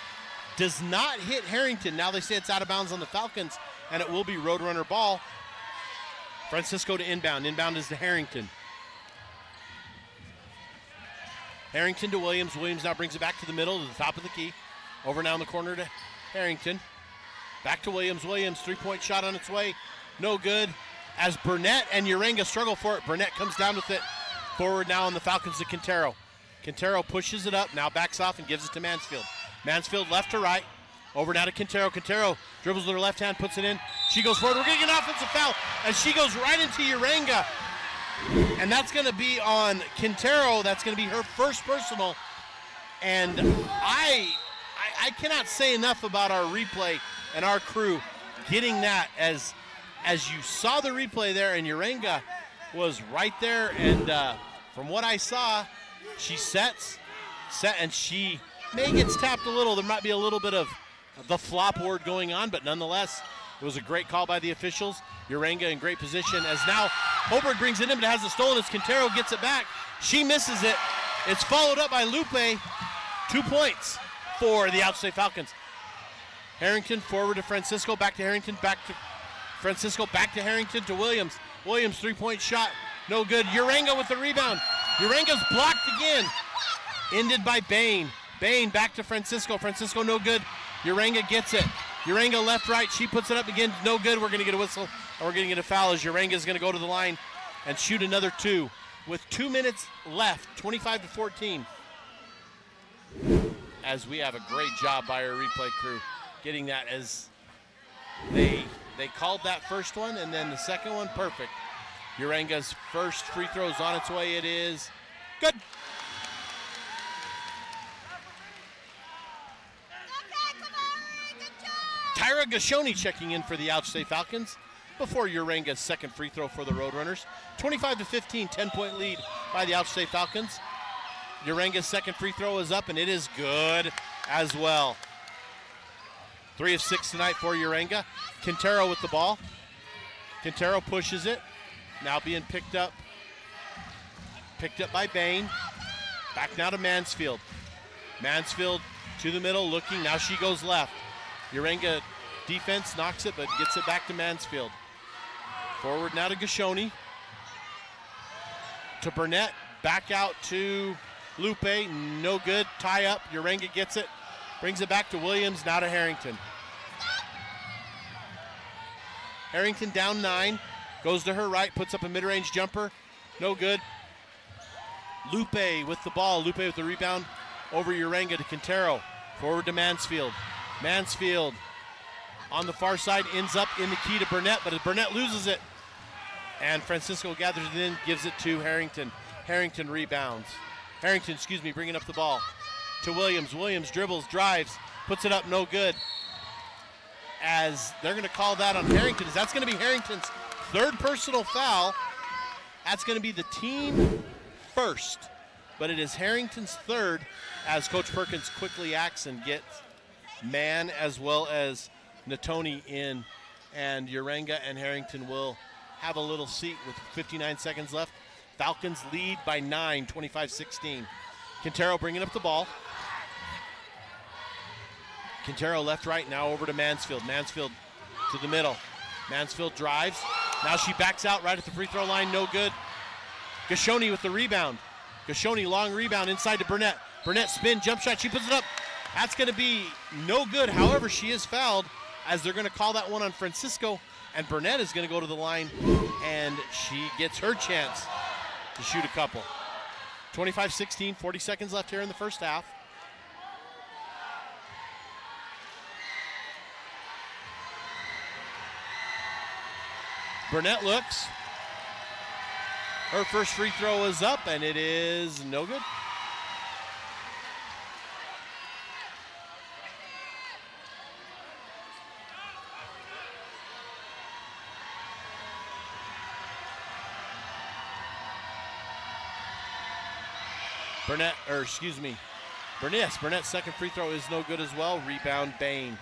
Speaker 2: Does not hit Harrington. Now they say it's out of bounds on the Falcons, and it will be Roadrunner ball. Francisco to inbound. Inbound is to Harrington. Harrington to Williams. Williams now brings it back to the middle, to the top of the key. Over now in the corner to Harrington. Back to Williams. Williams, three-point shot on its way. No good. As Burnett and Urenga struggle for it, Burnett comes down with it. Forward now on the Falcons to Quintero. Quintero pushes it up, now backs off and gives it to Mansfield. Mansfield left to right. Over now to Quintero. Quintero dribbles with her left hand, puts it in. She goes forward. We're going to get an offensive foul as she goes right into Urenga. And that's going to be on Quintero. That's going to be her first personal. And I cannot say enough about our replay and our crew getting that as you saw the replay there, and Urenga was right there. And from what I saw, she set, and she may gets tapped a little. There might be a little bit of the flop word going on, but nonetheless, it was a great call by the officials. Urenga in great position as now Holbrook brings it in, but has it stolen as Quintero gets it back. She misses it. It's followed up by Lupe. 2 points for the ALCHESAY Falcons. Harrington forward to Francisco, back to Harrington, back to Francisco, back to Harrington to Williams. Williams, three-point shot, no good. Urenga with the rebound. Urenga's blocked again. Ended by Bain. Bain back to Francisco. Francisco no good. Urenga gets it. Urenga left, right. She puts it up again. No good. We're going to get a whistle, and we're going to get a foul as Urenga's going to go to the line and shoot another two. With 2 minutes left, 25-14. As we have a great job by our replay crew getting that, as they called that first one, and then the second one perfect. Urenga's first free throw is on its way. It is good. Tyra Gashoni checking in for the ALCHESAY Falcons before Urenga's second free throw for the Roadrunners. 25-15, 10-point lead by the ALCHESAY Falcons. Urenga's second free throw is up, and it is good as well. 3 of 6 tonight for Urenga. Quintero with the ball. Quintero pushes it. Now being picked up by Bain. Back now to Mansfield. Mansfield to the middle looking. Now she goes left. Urenga defense knocks it, but gets it back to Mansfield. Forward now to Gashoni. To Burnett. Back out to Lupe. No good. Tie up. Urenga gets it. Brings it back to Williams. Now to Harrington. Harrington down 9. Goes to her right. Puts up a mid-range jumper. No good. Lupe with the ball. Lupe with the rebound. Over Urenga to Quintero. Forward to Mansfield. Mansfield on the far side ends up in the key to Burnett, but as Burnett loses it, and Francisco gathers it in, gives it to Harrington. Harrington rebounds. Harrington, bringing up the ball to Williams. Williams dribbles, drives, puts it up, no good. As they're going to call that on Harrington, as that's going to be Harrington's third personal foul. That's going to be the team first, but it is Harrington's third, as Coach Perkins quickly acts and gets man as well as Natoni in, and Urenga and Harrington will have a little seat with 59 seconds left. Falcons lead by 9, 25-16. Quintero bringing up the ball. Quintero left, right, now over to Mansfield. Mansfield to the middle. Mansfield drives, Now she backs out right at the free throw line, no good. Gashoni with the rebound. Gashoni, long rebound inside to Burnett. Burnett spin, jump shot, she puts it up. That's going to be no good. However, she is fouled as they're going to call that one on Francisco, and Burnett is going to go to the line, and she gets her chance to shoot a couple. 25-16, 40 seconds left here in the first half. Burnett looks. Her first free throw is up, and it is no good. Burnett's second free throw is no good as well. Rebound, Bain.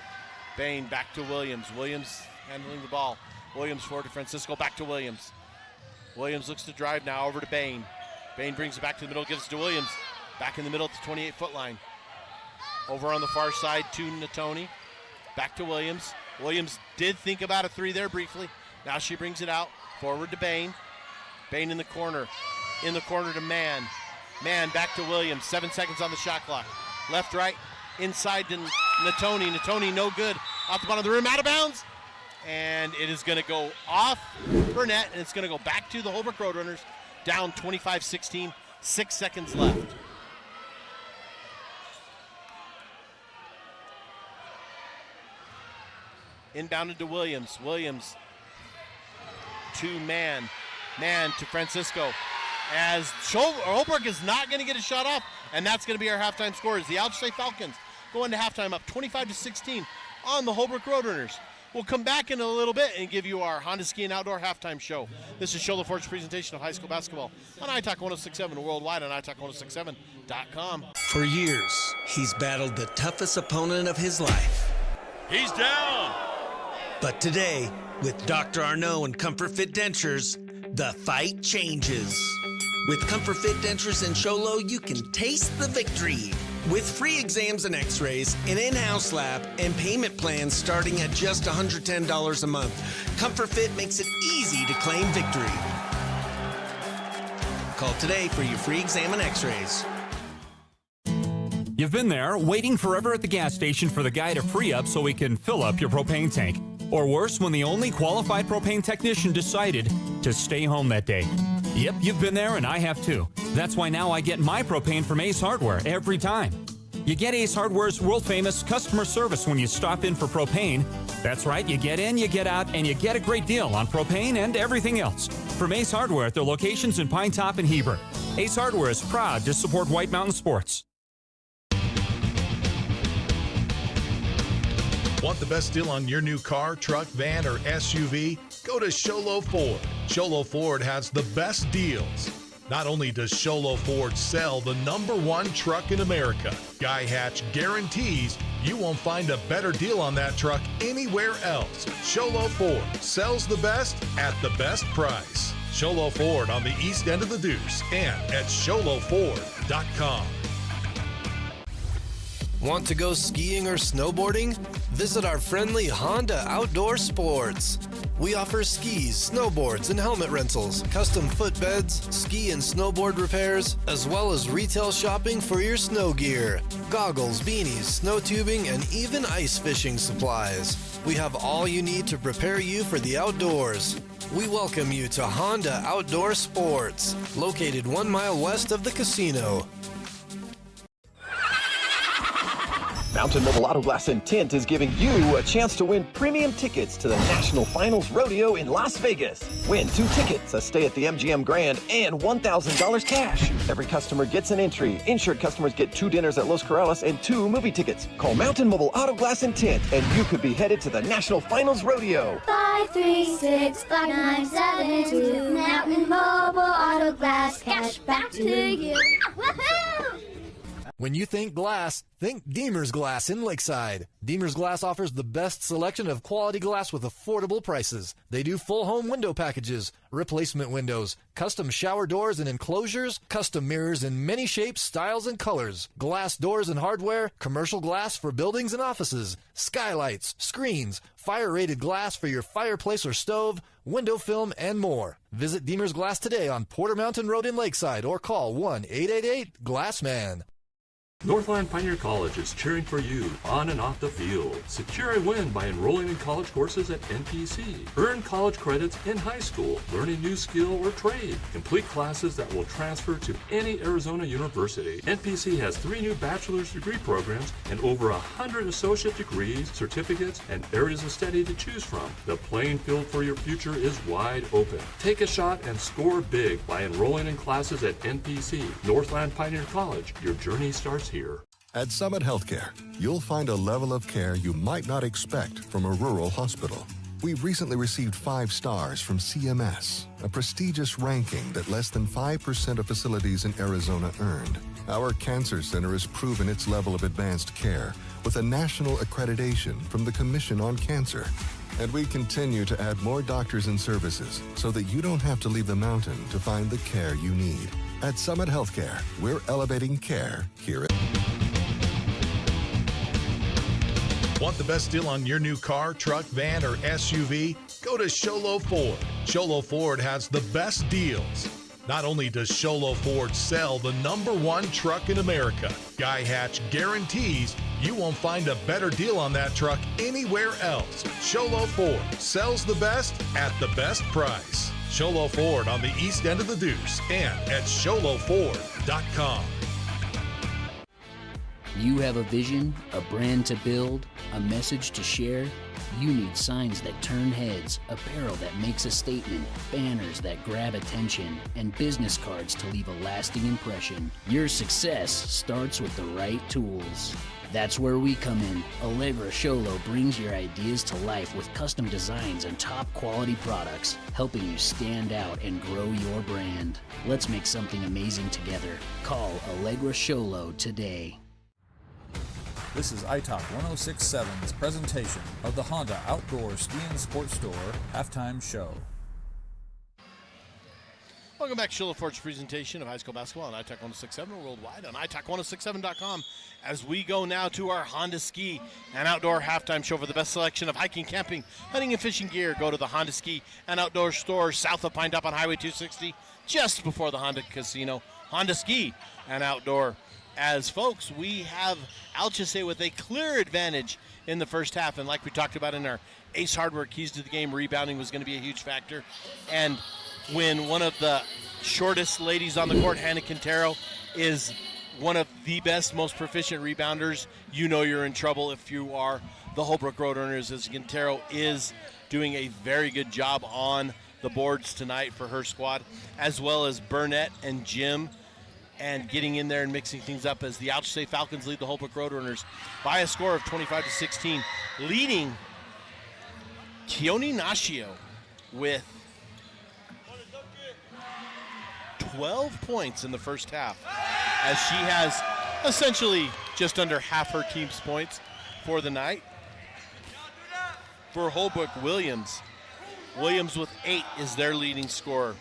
Speaker 2: Bain back to Williams. Williams handling the ball. Williams forward to Francisco, back to Williams. Williams looks to drive now over to Bain. Bain brings it back to the middle, gives it to Williams. Back in the middle at the 28-foot line. Over on the far side to Natoni. Back to Williams. Williams did think about a three there briefly. Now she brings it out, forward to Bain. Bain in the corner. In the corner to Mann. Mann back to Williams. 7 seconds on the shot clock. Left, right, inside to Natoni. Natoni no good. Off the bottom of the rim, out of bounds. And it is going to go off Burnett, and it's going to go back to the Holbrook Roadrunners. Down 25-16, 6 seconds left. Inbounded to Williams. Williams to Mann. Mann to Francisco. As Holbrook is not going to get a shot off, and that's going to be our halftime score. As the ALCHESAY Falcons go into halftime up 25-16 on the Holbrook Roadrunners. We'll come back in a little bit and give you our Honda Ski and Outdoor halftime show. This is Show LaForge's presentation of high school basketball on iTalk 1067 worldwide on iTalk1067.com.
Speaker 5: For years, he's battled the toughest opponent of his life.
Speaker 2: He's down.
Speaker 5: But today, with Dr. Arnaud and Comfort Fit Dentures, the fight changes. With Comfort Fit Dentures and Sholo, you can taste the victory. With free exams and x-rays, an in-house lab, and payment plans starting at just $110 a month, Comfort Fit makes it easy to claim victory. Call today for your free exam and x-rays.
Speaker 6: You've been there, waiting forever at the gas station for the guy to free up so he can fill up your propane tank. Or worse, when the only qualified propane technician decided to stay home that day. Yep, you've been there, and I have too. That's why now I get my propane from Ace Hardware every time. You get Ace Hardware's world-famous customer service when you stop in for propane. That's right, you get in, you get out, and you get a great deal on propane and everything else. From Ace Hardware at their locations in Pine Top and Heber. Ace Hardware is proud to support White Mountain Sports.
Speaker 3: Want the best deal on your new car, truck, van, or SUV? Go to Sholo Ford. Sholo Ford has the best deals. Not only does Sholo Ford sell the #1 truck in America, Guy Hatch guarantees you won't find a better deal on that truck anywhere else. Sholo Ford sells the best at the best price. Sholo Ford on the east end of the Deuce and at sholoford.com.
Speaker 7: Want to go skiing or snowboarding? Visit our friendly Honda Outdoor Sports. We offer skis, snowboards, and helmet rentals, custom footbeds, ski and snowboard repairs, as well as retail shopping for your snow gear, goggles, beanies, snow tubing, and even ice fishing supplies. We have all you need to prepare you for the outdoors. We welcome you to Honda Outdoor Sports, located 1 mile west of the casino.
Speaker 8: Mountain Mobile Auto Glass and Tint is giving you a chance to win premium tickets to the National Finals Rodeo in Las Vegas. Win 2 tickets, a stay at the MGM Grand, and $1,000 cash. Every customer gets an entry. Insured customers get 2 dinners at Los Corrales and 2 movie tickets. Call Mountain Mobile Auto Glass and Tint, and you could be headed to the National Finals Rodeo.
Speaker 9: 536-5972. Mountain Mobile Auto Glass, cash back to you. Woohoo!
Speaker 10: When you think glass, think Deemer's Glass in Lakeside. Deemer's Glass offers the best selection of quality glass with affordable prices. They do full home window packages, replacement windows, custom shower doors and enclosures, custom mirrors in many shapes, styles, and colors, glass doors and hardware, commercial glass for buildings and offices, skylights, screens, fire-rated glass for your fireplace or stove, window film, and more. Visit Deemer's Glass today on Porter Mountain Road in Lakeside or call 1-888-GLASSMAN.
Speaker 11: Northland Pioneer College is cheering for you on and off the field. Secure a win by enrolling in college courses at NPC. Earn college credits in high school, learn a new skill or trade. Complete classes that will transfer to any Arizona university. NPC has 3 new bachelor's degree programs and over 100 associate degrees, certificates, and areas of study to choose from. The playing field for your future is wide open. Take a shot and score big by enrolling in classes at NPC. Northland Pioneer College. Your journey starts here.
Speaker 12: At Summit Healthcare, you'll find a level of care you might not expect from a rural hospital. We've recently received 5 stars from CMS, a prestigious ranking that less than 5% of facilities in Arizona earned. Our cancer center has proven its level of advanced care with a national accreditation from the Commission on Cancer. And we continue to add more doctors and services so that you don't have to leave the mountain to find the care you need. At Summit Healthcare, we're elevating care here at...
Speaker 3: Want the best deal on your new car, truck, van, or SUV? Go to Sholo Ford. Sholo Ford has the best deals. Not only does Sholo Ford sell the #1 truck in America, Guy Hatch guarantees you won't find a better deal on that truck anywhere else. Sholo Ford sells the best at the best price. Sholo Ford on the east end of the Deuce and at sholoford.com.
Speaker 4: You have a vision, a brand to build, a message to share. You need signs that turn heads, apparel that makes a statement, banners that grab attention, and business cards to leave a lasting impression. Your success starts with the right tools. That's where we come in. Allegra Sholo brings your ideas to life with custom designs and top quality products, helping you stand out and grow your brand. Let's make something amazing together. Call Allegra Sholo today.
Speaker 1: This is iTalk 1067's presentation of the Honda Outdoor Ski and Sports Store halftime show.
Speaker 2: Welcome back to Sholo Ford's presentation of high school basketball on iTalk 1067 worldwide on iTalk1067.com as we go now to our Honda Ski and Outdoor halftime show for the best selection of hiking, camping, hunting, and fishing gear. Go to the Honda Ski and Outdoor store south of Pine Top on Highway 260 just before the Honda Casino. Honda Ski and Outdoor. As folks, we have ALCHESAY with a clear advantage in the first half, and like we talked about in our Ace Hardware keys to the game, rebounding was going to be a huge factor. And when one of the shortest ladies on the court, Hannah Quintero, is one of the best, most proficient rebounders, you know you're in trouble if you are the Holbrook Roadrunners, as Quintero is doing a very good job on the boards tonight for her squad, as well as Burnett and Jim, and getting in there and mixing things up as the ALCHESAY Falcons lead the Holbrook Roadrunners by a score of 25-16, leading Keone Nashio with 12 points in the first half, as she has essentially just under half her team's points for the night. For Holbrook, Williams with 8 is their leading scorer.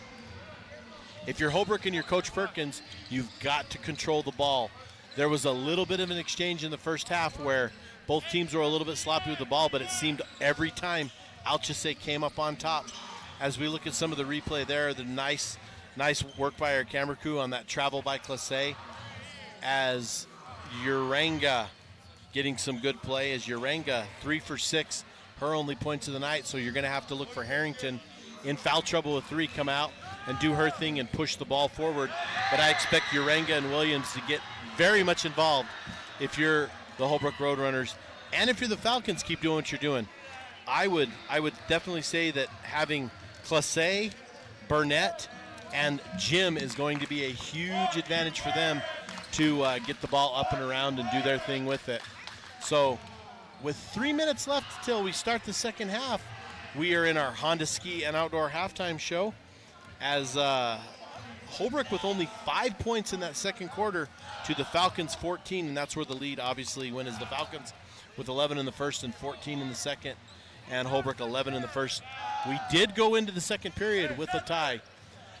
Speaker 2: If you're Holbrook and you're Coach Perkins, you've got to control the ball. There was a little bit of an exchange in the first half where both teams were a little bit sloppy with the ball, but it seemed every time ALCHESAY came up on top. As we look at some of the replay there, the nice work by our camera crew on that travel by Classe, as Uranga getting some good play, as Uranga 3 for 6, her only points of the night, so you're going to have to look for Harrington in foul trouble with 3, come out and do her thing and push the ball forward. But I expect Uranga and Williams to get very much involved if you're the Holbrook Roadrunners. And if you're the Falcons, keep doing what you're doing. I would definitely say that having Classe, Burnett, and Jim is going to be a huge advantage for them to get the ball up and around and do their thing with it. So with 3 minutes left till we start the second half, we are in our Honda Ski and Outdoor halftime show as Holbrook with only 5 points in that second quarter to the Falcons 14, and that's where the lead obviously went, is the Falcons with 11 in the first and 14 in the second, and Holbrook 11 in the first. We did go into the second period with a tie,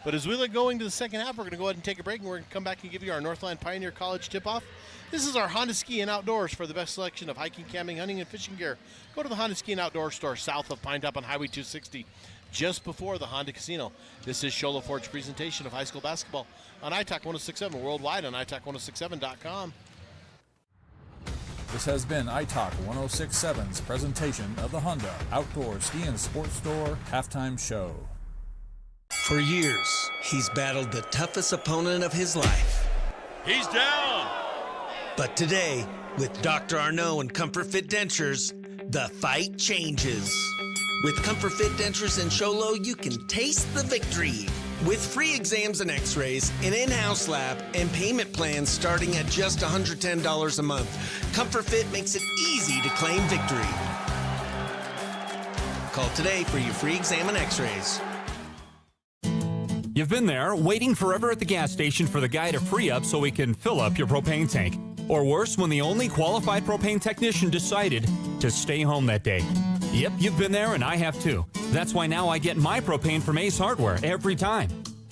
Speaker 2: but as we look going to the second half, we're going to go ahead and take a break, and we're going to come back and give you our Northland Pioneer College tip-off. This is our Honda Ski and Outdoors for the best selection of hiking, camping, hunting, and fishing gear. Go to the Honda Ski and Outdoor store south of Pine Top on Highway 260, just before the Honda Casino. This is Shola Ford's presentation of high school basketball on iTalk 1067, worldwide on iTalk1067.com.
Speaker 1: This has been iTalk 1067's presentation of the Honda Outdoor Ski and Sports Store halftime show.
Speaker 5: For years, he's battled the toughest opponent of his life.
Speaker 2: He's down!
Speaker 5: But today, with Dr. Arnaud and Comfort Fit Dentures, the fight changes. With Comfort Fit Dentures and Sholo, you can taste the victory. With free exams and x-rays, an in-house lab, and payment plans starting at just $110 a month, Comfort Fit makes it easy to claim victory. Call today for your free exam and x-rays.
Speaker 6: You've been there, waiting forever at the gas station for the guy to free up so we can fill up your propane tank. Or worse, when the only qualified propane technician decided to stay home that day. Yep, you've been there and I have too. That's why now I get my propane from Ace Hardware every time.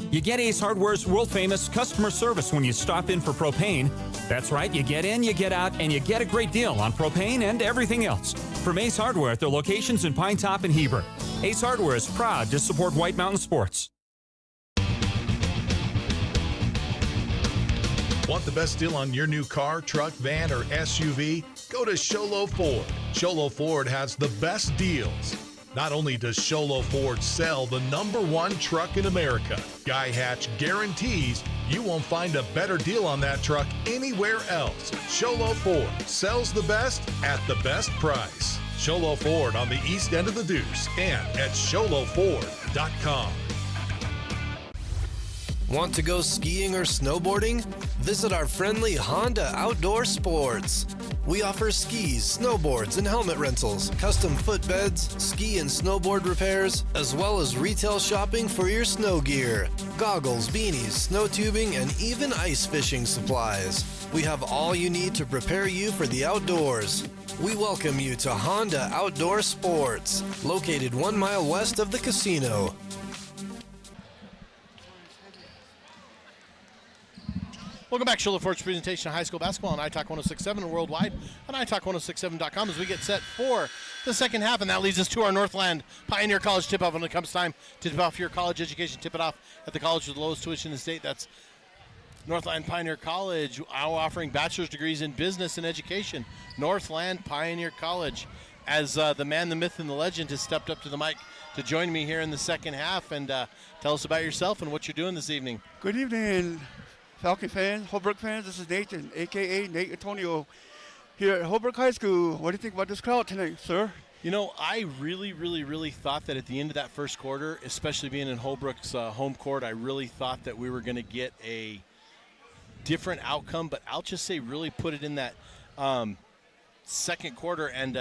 Speaker 6: You get Ace Hardware's world-famous customer service when you stop in for propane. That's right, you get in, you get out, and you get a great deal on propane and everything else. From Ace Hardware at their locations in Pine Top and Heber. Ace Hardware is proud to support White Mountain Sports.
Speaker 3: Want the best deal on your new car, truck, van, or SUV? Go to Sholo Ford. Sholo Ford has the best deals. Not only does Sholo Ford sell the #1 truck in America, Guy Hatch guarantees you won't find a better deal on that truck anywhere else. Sholo Ford sells the best at the best price. Sholo Ford on the east end of the Deuce and at sholoford.com.
Speaker 7: Want to go skiing or snowboarding? Visit our friendly Honda Outdoor Sports. We offer skis, snowboards, and helmet rentals, custom footbeds, ski and snowboard repairs, as well as retail shopping for your snow gear, goggles, beanies, snow tubing, and even ice fishing supplies. We have all you need to prepare you for the outdoors. We welcome you to Honda Outdoor Sports, located 1 mile west of the casino.
Speaker 2: Welcome back to Shola Ford's presentation of high school basketball on iTalk 1067 and worldwide on iTalk1067.com as we get set for the second half, and that leads us to our Northland Pioneer College tip-off. When it comes time to tip off your college education, tip it off at the college with the lowest tuition in the state. That's Northland Pioneer College, now offering bachelor's degrees in business and education. Northland Pioneer College, as the man, the myth, and the legend has stepped up to the mic to join me here in the second half, and tell us about yourself and what you're doing this evening.
Speaker 13: Good evening, Falcon fans, Holbrook fans. This is Nathan, a.k.a. Nate Antonio, here at Holbrook High School. What do you think about this crowd tonight, sir?
Speaker 2: You know, I really thought that at the end of that first quarter, especially being in Holbrook's home court, I really thought that we were going to get a different outcome, but ALCHESAY really put it in that second quarter, and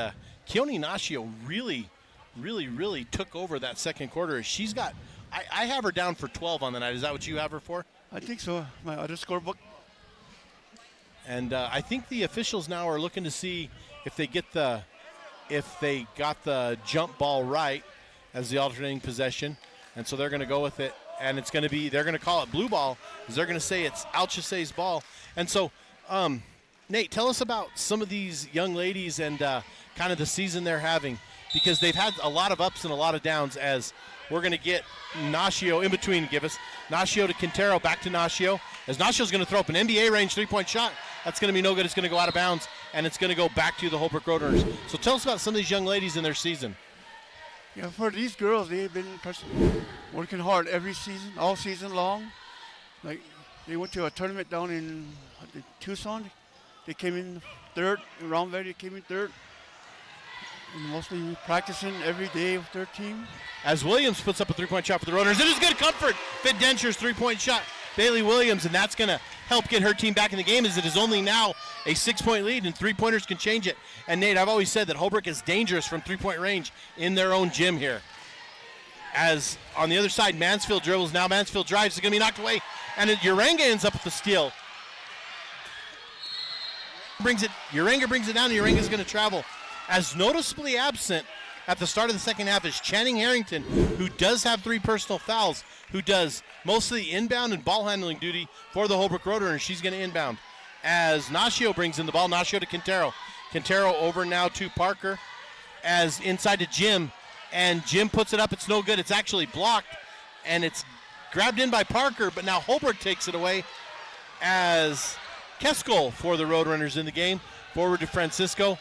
Speaker 2: Keone Nashio really took over that second quarter. She's got, I have her down for 12 on the night. Is that what you have her for?
Speaker 13: I think so, my other scorebook.
Speaker 2: And I think the officials now are looking to see if they got the jump ball right as the alternating possession, and so they're going to go with it, and it's going to be, they're going to call it blue ball, because they're going to say it's ALCHESAY's ball. And so, Nate, tell us about some of these young ladies and kind of the season they're having, because they've had a lot of ups and a lot of downs, as we're going to get Nashio in between to give us. Nashio to Quintero, back to Nashio, as Nashio's going to throw up an NBA range three-point shot. That's going to be no good. It's going to go out of bounds, and it's going to go back to the Holbrook Roadrunners. So tell us about some of these young ladies in their season.
Speaker 13: Yeah, for these girls, they've been working hard every season, all season long. Like, they went to a tournament down in Tucson. They came in third. In Round Valley, they came in third. And mostly practicing every day with their team.
Speaker 2: As Williams puts up a three-point shot for the Roadrunners, it is good comfort. Fit Dentures three-point shot. Bailey Williams, and that's going to help get her team back in the game, as it is only now a 6-point lead, and three-pointers can change it. And Nate, I've always said that Holbrook is dangerous from three-point range in their own gym here. As on the other side, Mansfield dribbles. Now Mansfield drives. It's going to be knocked away. And Uranga ends up with the steal. Uranga brings it down, and Uranga's going to travel. As noticeably absent at the start of the second half is Channing Harrington, who does have 3 personal fouls, who does most of the inbound and ball handling duty for the Holbrook Roadrunners. She's going to inbound. As Nashio brings in the ball, Nashio to Quintero. Quintero over now to Parker. As inside to Jim, and Jim puts it up. It's no good. It's actually blocked, and it's grabbed in by Parker, but now Holbrook takes it away as Kesko for the Roadrunners in the game. Forward to Francisco.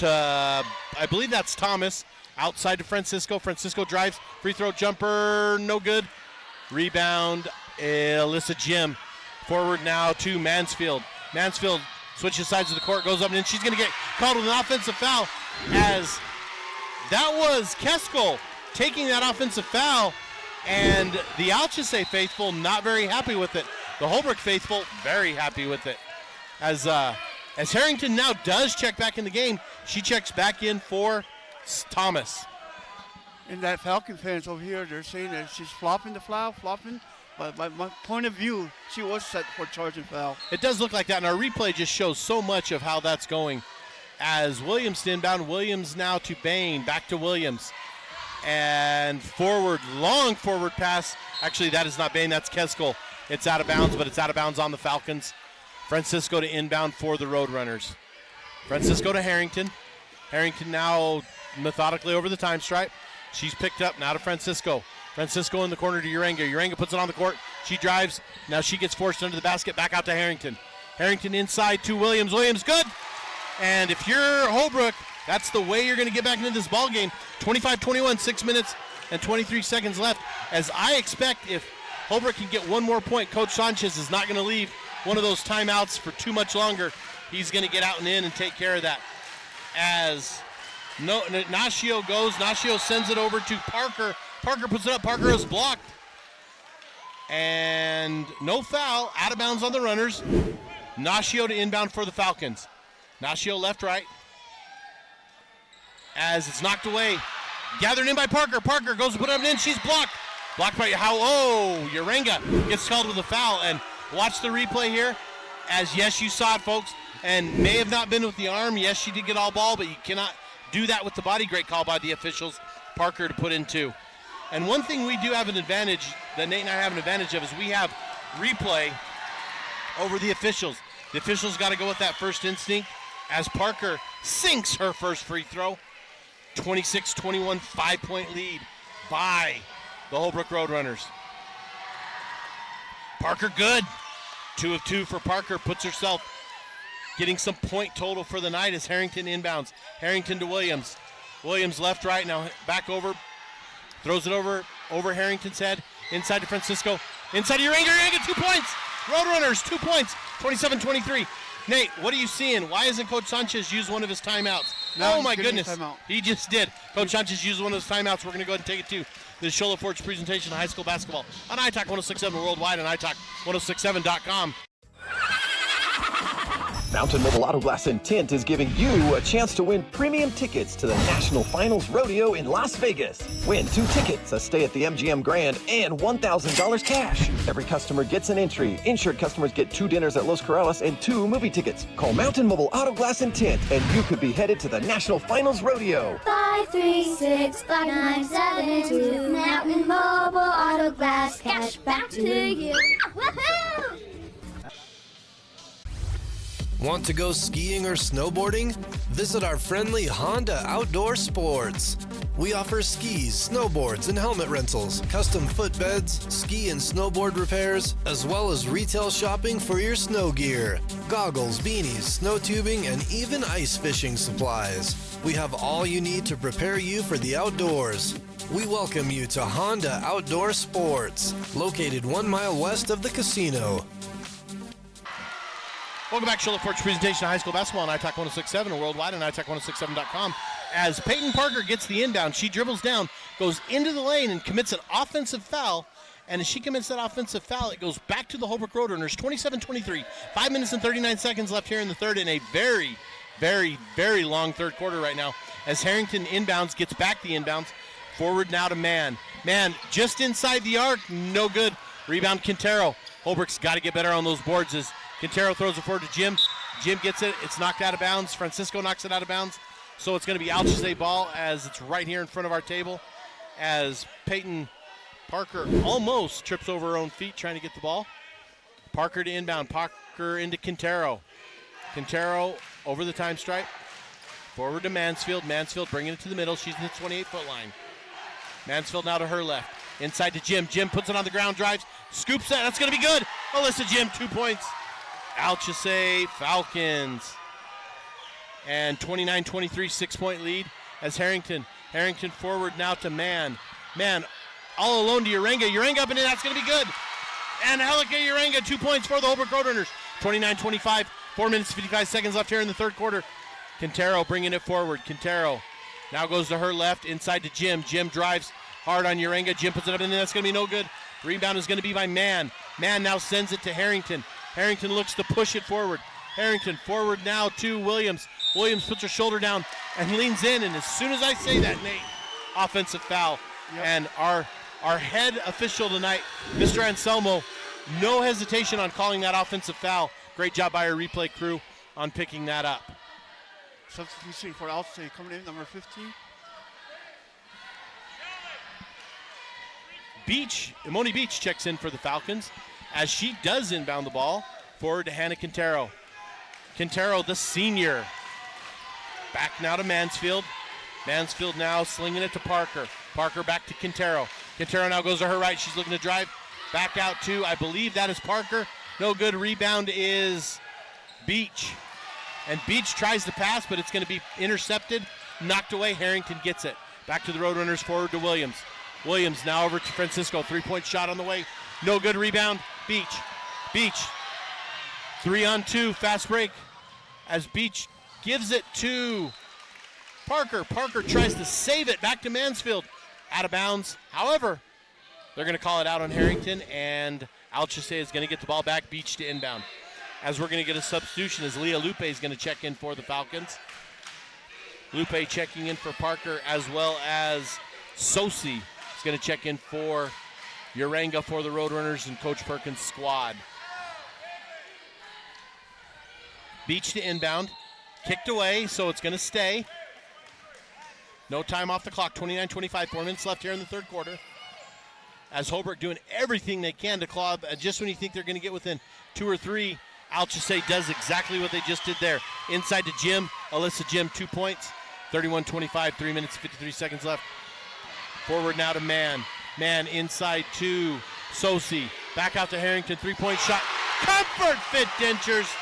Speaker 2: I believe that's Thomas. Outside to Francisco. Francisco drives. Free throw jumper. No good. Rebound. Alyssa Jim. Forward now to Mansfield. Mansfield switches sides of the court. Goes up and in. She's going to get called with an offensive foul as that was Kesko taking that offensive foul. And the ALCHESAY faithful not very happy with it. The Holbrook faithful very happy with it. As Harrington now does check back in the game, she checks back in for Thomas.
Speaker 13: And that Falcon fans over here, they're saying that she's flopping the foul, flopping. But by my point of view, she was set for charge and foul.
Speaker 2: It does look like that, and our replay just shows so much of how that's going. As Williams to inbound, Williams now to Bain, back to Williams. And forward, long forward pass. Actually, that is not Bain, that's Kesko. It's out of bounds, but it's out of bounds on the Falcons. Francisco to inbound for the Roadrunners. Francisco to Harrington. Harrington now methodically over the time stripe. She's picked up now to Francisco. Francisco in the corner to Uranga. Uranga puts it on the court. She drives. Now she gets forced under the basket. Back out to Harrington. Harrington inside to Williams. Williams good. And if you're Holbrook, that's the way you're going to get back into this ball game. 25-21, 6 minutes and 23 seconds left. As I expect, if Holbrook can get one more point, Coach Sanchez is not going to leave one of those timeouts for too much longer. He's going to get out and in and take care of that. As Nashio goes, Nashio sends it over to Parker. Parker puts it up. Parker is blocked. And no foul. Out of bounds on the runners. Nashio to inbound for the Falcons. Nashio left, right. As it's knocked away. Gathered in by Parker. Parker goes to put it up and in. She's blocked. Blocked by Uranga gets called with a foul. And watch the replay here. As yes, you saw it, folks. And may have not been with the arm. Yes, she did get all ball, but you cannot do that with the body. Great call by the officials. Parker to put in 2. And one thing we do have an advantage, that Nate and I have an advantage of, is we have replay over the officials. The officials got to go with that first instinct as Parker sinks her first free throw. 26-21, 5-point lead by the Holbrook Roadrunners. Parker good. 2 of 2 for Parker. Puts herself getting some point total for the night as Harrington inbounds. Harrington to Williams. Williams left, right, now back over. Throws it over Harrington's head. Inside to Francisco. Inside to Uranga. 2 points. Roadrunners, 2 points. 27-23. Nate, what are you seeing? Why hasn't Coach Sanchez used one of his timeouts?
Speaker 13: No,
Speaker 2: oh, my goodness.
Speaker 13: Timeout.
Speaker 2: He just did. Coach Sanchez used one of his timeouts. We're going to go ahead and take it to the Shola Forge presentation of high school basketball on iTalk 106.7 worldwide and iTalk1067.com.
Speaker 8: Mountain Mobile Auto Glass and Tint is giving you a chance to win premium tickets to the National Finals Rodeo in Las Vegas. Win 2 tickets, a stay at the MGM Grand, and $1,000 cash. Every customer gets an entry. Insured customers get 2 dinners at Los Corrales and 2 movie tickets. Call Mountain Mobile Auto Glass and Tint, and you could be headed to the National Finals Rodeo.
Speaker 9: 536-5972. Mountain Mobile Auto Glass, cash back to you. Woohoo!
Speaker 7: Want to go skiing or snowboarding? Visit our friendly Honda Outdoor Sports. We offer skis, snowboards, and helmet rentals, custom footbeds, ski and snowboard repairs, as well as retail shopping for your snow gear, goggles, beanies, snow tubing, and even ice fishing supplies. We have all you need to prepare you for the outdoors. We welcome you to Honda Outdoor Sports, located 1 mile west of the casino.
Speaker 2: Welcome back to Shola Forge presentation of high school basketball on iTalk 106.7 and worldwide on iTalk1067.com. As Peyton Parker gets the inbound, she dribbles down, goes into the lane, and commits an offensive foul. And as she commits that offensive foul, it goes back to the Holbrook Roadrunners, 27-23. 5 minutes and 39 seconds left here in the third in a very, very, very long third quarter right now. As Harrington inbounds, gets back the inbounds. Forward now to Mann. Man, just inside the arc, no good. Rebound, Quintero. Holbrook's got to get better on those boards as Quintero throws it forward to Jim. Jim gets it. It's knocked out of bounds. Francisco knocks it out of bounds. So it's going to be ALCHESAY ball as it's right here in front of our table as Peyton Parker almost trips over her own feet trying to get the ball. Parker to inbound. Parker into Quintero. Quintero over the time stripe. Forward to Mansfield. Mansfield bringing it to the middle. She's in the 28-foot line. Mansfield now to her left. Inside to Jim. Jim puts it on the ground, drives, scoops it. That's going to be good. Alyssa Jim, 2 points. ALCHESAY Falcons. And 29-23, 6-point lead as Harrington forward now to Man. Man, all alone to Urenga. Urenga up and in. That's going to be good. And Helica Urenga, 2 points for the Holbrook Roadrunners. 29-25, 4 minutes, 55 seconds left here in the third quarter. Quintero bringing it forward. Quintero now goes to her left, inside to Jim. Jim drives hard on Urenga. Jim puts it up and in. That's going to be no good. Rebound is going to be by Man. Man now sends it to Harrington. Harrington looks to push it forward. Harrington forward now to Williams. Williams puts her shoulder down and leans in, and as soon as I say that, Nate, offensive foul. Yep. And our head official tonight, Mr. Anselmo, no hesitation on calling that offensive foul. Great job by our replay crew on picking that up.
Speaker 13: Substitution for ALCHESAY coming in, number 15.
Speaker 2: Imoni Beach checks in for the Falcons as she does inbound the ball forward to Hannah Quintero. Quintero, the senior. Back now to Mansfield. Mansfield now slinging it to Parker. Parker back to Quintero. Quintero now goes to her right. She's looking to drive. Back out to, I believe that is Parker. No good. Rebound is Beach. And Beach tries to pass, but it's going to be intercepted. Knocked away. Harrington gets it. Back to the Roadrunners, forward to Williams. Williams now over to Francisco. 3-point shot on the way. No good. Rebound. Beach. 3-on-2. Fast break. As Beach gives it to Parker. Parker tries to save it. Back to Mansfield. Out of bounds. However, they're going to call it out on Harrington, and ALCHESAY is going to get the ball back. Beach to inbound. As we're going to get a substitution as Leah Lupe is going to check in for the Falcons. Lupe checking in for Parker, as well as Sosi is going to check in for Urenga for the Roadrunners and Coach Perkins' squad. Beach to inbound. Kicked away, so it's going to stay. No time off the clock. 29-25, 4 minutes left here in the third quarter. As Holbrook doing everything they can to claw, just when you think they're going to get within 2 or 3, ALCHESAY does exactly what they just did there. Inside to Jim. Alyssa Jim, 2 points. 31-25, 3 minutes, 53 seconds left. Forward now to Man. Man inside to Sosi. Back out to Harrington. 3-point shot. Comfort Fit Dentures.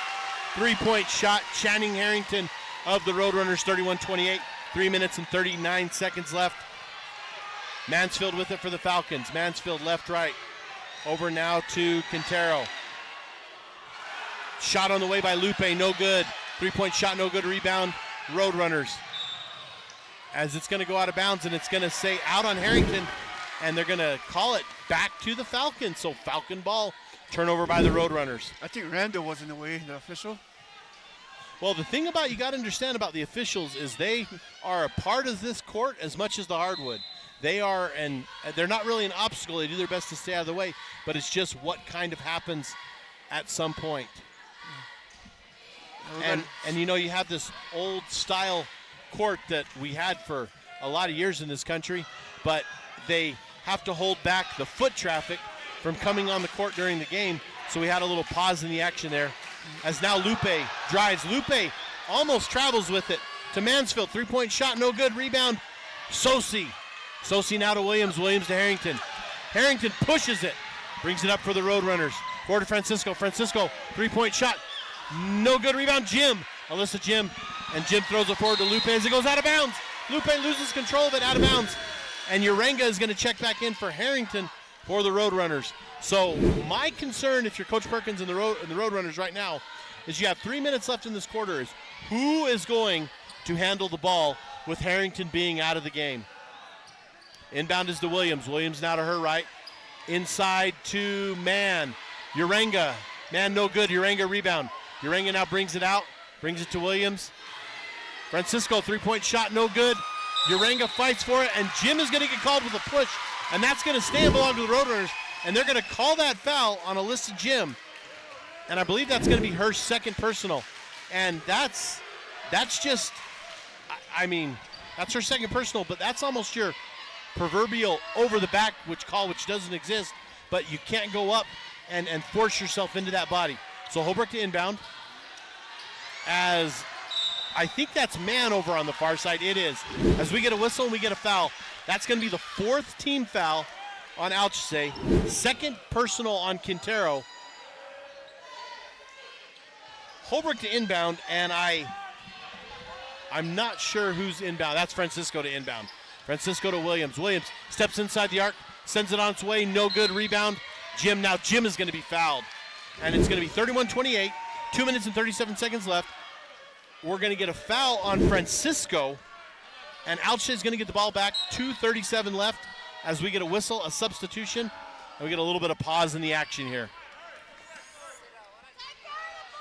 Speaker 2: 3-point shot. Channing Harrington of the Roadrunners. 31-28. 3 minutes and 39 seconds left. Mansfield with it for the Falcons. Mansfield left, right. Over now to Quintero. Shot on the way by Lupe, no good. 3-point shot, no good. Rebound, Roadrunners. As it's going to go out of bounds, and it's going to say out on Harrington, and they're going to call it back to the Falcons. So Falcon ball, turnover by the Roadrunners.
Speaker 13: I think Randall was in the way, the official.
Speaker 2: Well, the thing about you got to understand about the officials is they are a part of this court as much as the hardwood. They are, and they're not really an obstacle. They do their best to stay out of the way, but it's just what kind of happens at some point. And you know, you have this old style court that we had for a lot of years in this country, but they have to hold back the foot traffic from coming on the court during the game. So we had a little pause in the action there. As now Lupe drives. Lupe almost travels with it to Mansfield. 3-point shot, no good. Rebound, Sosi. Sosi now to Williams. Williams to Harrington. Harrington pushes it. Brings it up for the Roadrunners. Forward to Francisco. Francisco, 3-point shot. No good. Rebound, Jim. Alyssa Jim. And Jim throws it forward to Lupe as it goes out of bounds. Lupe loses control of it, out of bounds. And Urenga is going to check back in for Harrington for the Roadrunners. So my concern, if you're Coach Perkins and the Roadrunners right now, is you have 3 minutes left in this quarter, is who is going to handle the ball with Harrington being out of the game. Inbound is to Williams. Williams now to her right. Inside to Man. Urenga. Man, no good. Urenga rebound. Urenga now brings it out. Brings it to Williams. Francisco, 3-point shot, no good. Urenga fights for it, and Jim is going to get called with a push And that's going to stay and belong to the Roadrunners. And they're going to call that foul on Alyssa Jim. And I believe that's going to be her second personal. And that's just, I mean, that's her second personal, but that's almost your proverbial over the back which doesn't exist, but you can't go up and force yourself into that body. So Holbrook to inbound. As I think that's man over on the far side. It is. As we get a whistle and we get a foul. That's going to be the fourth team foul on ALCHESAY. Second personal on Quintero. Holbrook to inbound, and I'm not sure who's inbound. That's Francisco to inbound. Francisco to Williams. Williams steps inside the arc, sends it on its way. No good. Rebound. Jim. Now Jim is going to be fouled. And it's going to be 31-28. 2 minutes and 37 seconds left. We're going to get a foul on Francisco. And ALCHESAY is going to get the ball back. 2:37 left as we get a whistle, a substitution, and we get a little bit of pause in the action here.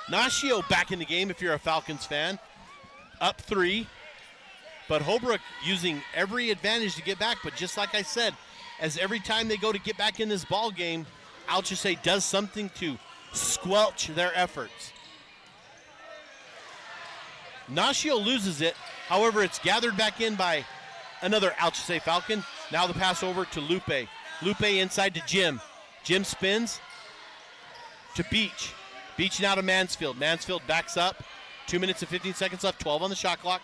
Speaker 2: Nashio back in the game if you're a Falcons fan. Up 3. But Holbrook using every advantage to get back. But just like I said, as every time they go to get back in this ball game, ALCHESAY does something to squelch their efforts. Nashio loses it. However, it's gathered back in by another ALCHESAY Falcon. Now the pass over to Lupe. Lupe inside to Jim. Jim spins to Beach. Beach now to Mansfield. Mansfield backs up. 2 minutes and 15 seconds left. 12 on the shot clock.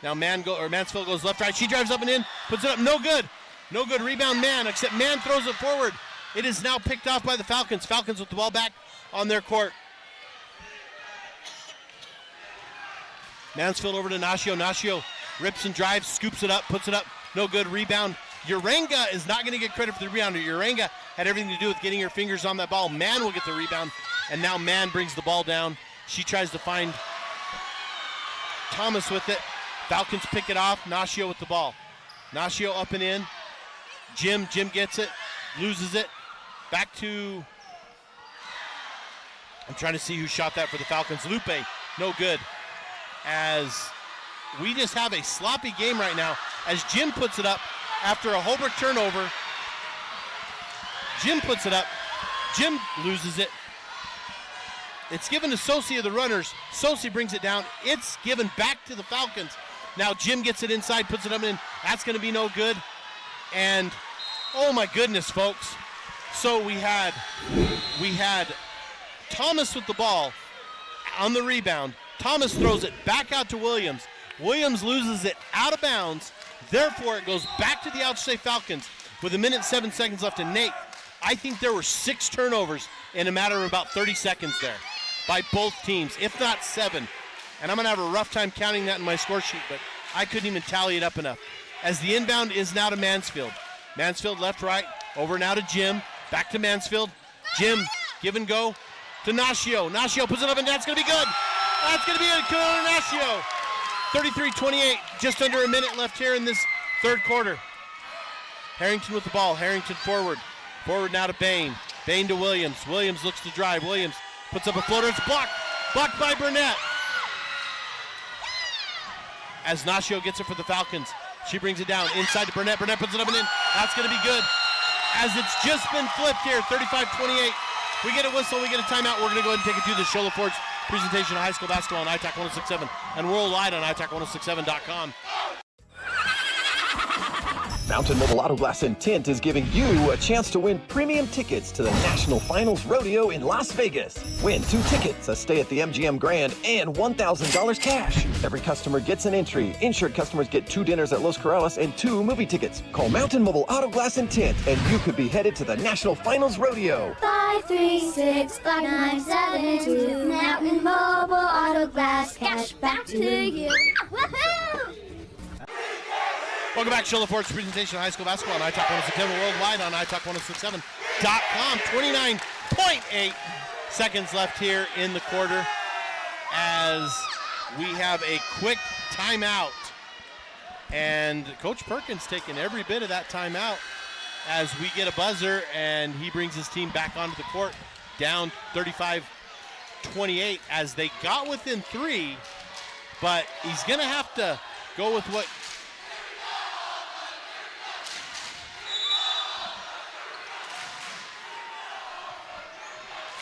Speaker 2: Now Mansfield goes left, right. She drives up and in. Puts it up. No good. No good. Rebound Man. Except Man throws it forward. It is now picked off by the Falcons. Falcons with the ball back on their court. Mansfield over to Nashio. Nashio rips and drives, scoops it up, puts it up. No good. Rebound. Uranga is not going to get credit for the rebound. Uranga had everything to do with getting her fingers on that ball. Man will get the rebound, and now Man brings the ball down. She tries to find Thomas with it. Falcons pick it off. Nashio with the ball. Nashio up and in. Jim gets it, loses it. Back to, I'm trying to see who shot that for the Falcons. Lupe, no good. As we just have a sloppy game right now as Jim puts it up after a Holbrook turnover. Jim puts it up. Jim loses it. It's given to Sosi of the Runners. Sosi brings it down. It's given back to the Falcons. Now Jim gets it inside, puts it up in. That's going to be no good. And oh my goodness, folks. So we had Thomas with the ball on the rebound. Thomas throws it back out to Williams. Williams loses it out of bounds. Therefore, it goes back to the ALCHESAY Falcons with 1 minute and 7 seconds left. And Nate, I think there were 6 turnovers in a matter of about 30 seconds there by both teams, if not 7. And I'm going to have a rough time counting that in my score sheet, but I couldn't even tally it up enough. As the inbound is now to Mansfield. Mansfield left, right, over now to Jim. Back to Mansfield. Jim, give and go to Nashio. Nashio puts it up, and that's going to be good. That's going to be a good on Nashio. 33-28, just under a minute left here in this third quarter. Harrington with the ball. Harrington forward. Forward now to Bain. Bain to Williams. Williams looks to drive. Williams puts up a floater. It's blocked. Blocked by Burnett. As Nashio gets it for the Falcons. She brings it down inside to Burnett. Burnett puts it up and in. That's going to be good. As it's just been flipped here, 35-28. We get a whistle, we get a timeout. We're going to go ahead and take it to the Shola Ford's presentation of high school basketball on iTalk 106.7 and worldwide on iTalk106.7.com.
Speaker 8: Mountain Mobile Auto Glass and Tint is giving you a chance to win premium tickets to the National Finals Rodeo in Las Vegas. Win 2 tickets, a stay at the MGM Grand, and $1,000 cash. Every customer gets an entry. Insured customers get 2 dinners at Los Corrales and 2 movie tickets. Call Mountain Mobile Auto Glass and Tint, and you could be headed to the National Finals Rodeo.
Speaker 9: 536-5972. Mountain Mobile Auto Glass, cash back to you. Woohoo!
Speaker 2: Welcome back, Shola Ford's presentation of high school basketball on iTalk 106.7 worldwide on iTalk106.7.com. 29.8 seconds left here in the quarter as we have a quick timeout. And Coach Perkins taking every bit of that timeout as we get a buzzer and he brings his team back onto the court down 35-28 as they got within 3, but he's going to have to go with what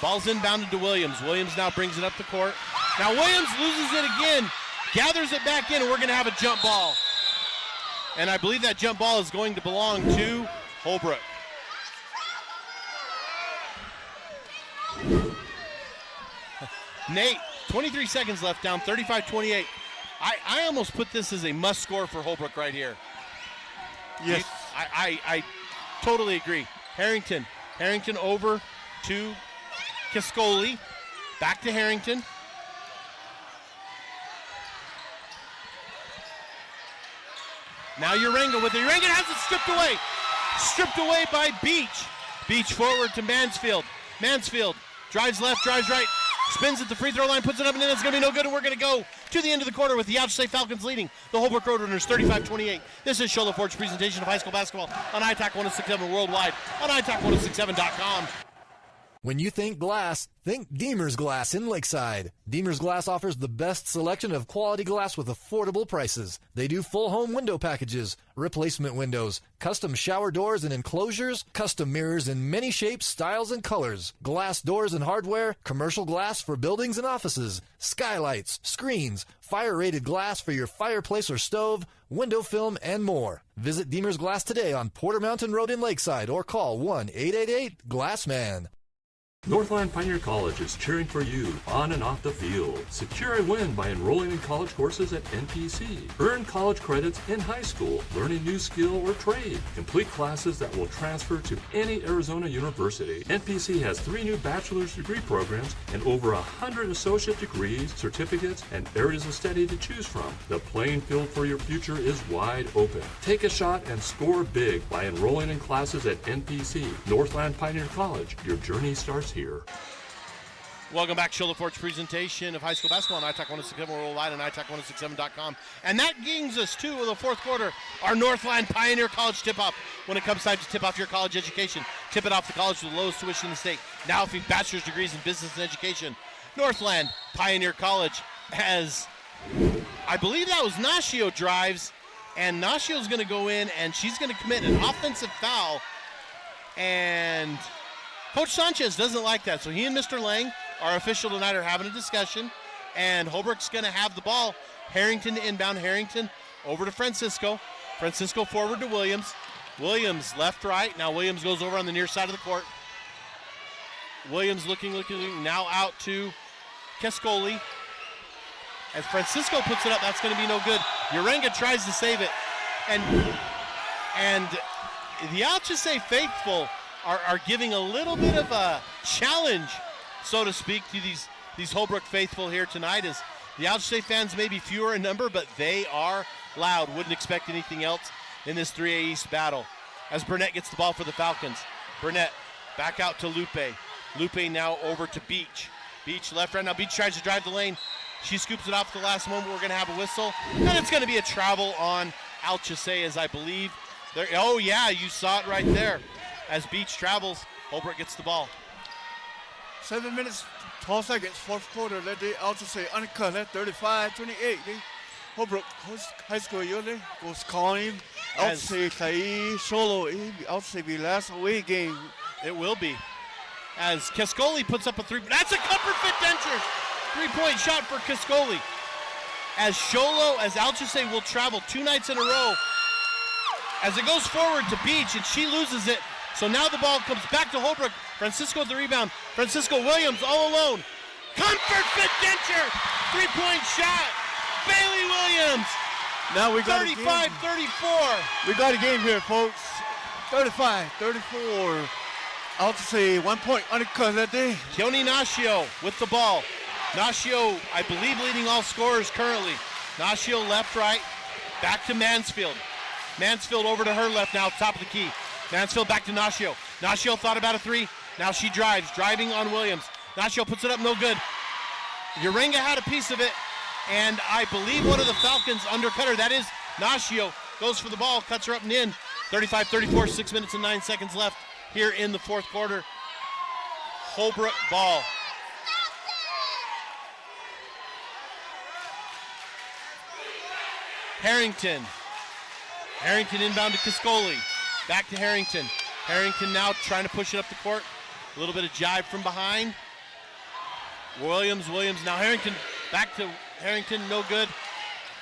Speaker 2: Ball's inbounded to Williams. Williams now brings it up the court. Now Williams loses it again, gathers it back in, and we're going to have a jump ball. And I believe that jump ball is going to belong to Holbrook. Nate, 23 seconds left, down 35-28. I almost put this as a must score for Holbrook right here.
Speaker 13: Yes.
Speaker 2: I totally agree. Harrington over to Kiscoli. Back to Harrington. Now Urenga with it. Urenga has it stripped away. Stripped away by Beach. Beach forward to Mansfield. Mansfield drives left, drives right. Spins at the free throw line, puts it up and in. It's going to be no good, and we're going to go to the end of the quarter with the ALCHESAY Falcons leading the Holbrook Roadrunners 35-28. This is Shola Ford's presentation of high school basketball on iTalk 106.7 worldwide on iTalk1067.com.
Speaker 10: When you think glass, think Deemer's Glass in Lakeside. Deemer's Glass offers the best selection of quality glass with affordable prices. They do full home window packages, replacement windows, custom shower doors and enclosures, custom mirrors in many shapes, styles, and colors, glass doors and hardware, commercial glass for buildings and offices, skylights, screens, fire-rated glass for your fireplace or stove, window film, and more. Visit Deemer's Glass today on Porter Mountain Road in Lakeside or call 1-888-GLASSMAN.
Speaker 11: Northland Pioneer College is cheering for you on and off the field. Secure a win by enrolling in college courses at NPC. Earn college credits in high school, learn a new skill or trade. Complete classes that will transfer to any Arizona university. NPC has 3 new bachelor's degree programs and over 100 associate degrees, certificates, and areas of study to choose from. The playing field for your future is wide open. Take a shot and score big by enrolling in classes at NPC. Northland Pioneer College. Your journey starts here.
Speaker 2: Welcome back, Shola Ford's presentation of high school basketball on iTalk 106.7 worldwide and iTalk1067.com. And that brings us to the fourth quarter, our Northland Pioneer College tip-off. When it comes time to tip off your college education, tip it off the college with the lowest tuition in the state. Now offering bachelor's degrees in business and education. Northland Pioneer College has, I believe that was Nashio drives, and Nashio's going to go in and she's going to commit an offensive foul. And Coach Sanchez doesn't like that, so he and Mr. Lang, our official tonight, are having a discussion, and Holbrook's going to have the ball. Harrington to inbound. Harrington over to Francisco. Francisco forward to Williams. Williams left, right. Now Williams goes over on the near side of the court. Williams looking, now out to Kescoli. As Francisco puts it up, that's going to be no good. Urenga tries to save it. And the ALCHESAY faithful are giving a little bit of a challenge, so to speak, to these Holbrook faithful here tonight, as the ALCHESAY fans may be fewer in number, but they are loud. Wouldn't expect anything else in this 3A East battle. As Burnett gets the ball for the Falcons. Burnett back out to Lupe. Lupe now over to Beach. Beach left right now. Beach tries to drive the lane. She scoops it off at the last moment. We're going to have a whistle. And it's going to be a travel on ALCHESAY, as I believe. Oh, yeah, you saw it right there. As Beach travels, Holbrook gets the ball.
Speaker 13: 7 minutes, 12 seconds, fourth quarter. Let the ALCHESAY undercut at 35-28. Holbrook High School, they goes calling. ALCHESAY Kai Solo. ALCHESAY be last away game.
Speaker 2: It will be. As Kescoli puts up a three. That's a Comfort Fit Dentures. 3-point shot for Kescoli. As ALCHESAY will travel 2 nights in a row. As it goes forward to Beach, and she loses it. So now the ball comes back to Holbrook. Francisco with the rebound. Francisco Williams all alone. Comfort Fit Denture. 3-point shot. Bailey Williams.
Speaker 13: Now we got
Speaker 2: 35-34.
Speaker 13: We got a game here, folks. 35-34. ALCHESAY 1 point undercut that day.
Speaker 2: Keone Nashio with the ball. Nashio, I believe, leading all scorers currently. Nashio left, right. Back to Mansfield. Mansfield over to her left now, top of the key. Mansfield back to Nashio. Nashio thought about a three. Now she drives, driving on Williams. Nashio puts it up, no good. Urenga had a piece of it, and I believe one of the Falcons undercut her. That is Nashio. Goes for the ball, cuts her up and in. 35-34, 6 minutes and 9 seconds left here in the fourth quarter. Holbrook ball. Harrington inbound to Kescoli. Back to Harrington. Harrington now trying to push it up the court. A little bit of jive from behind. Williams, now Harrington, back to Harrington, no good.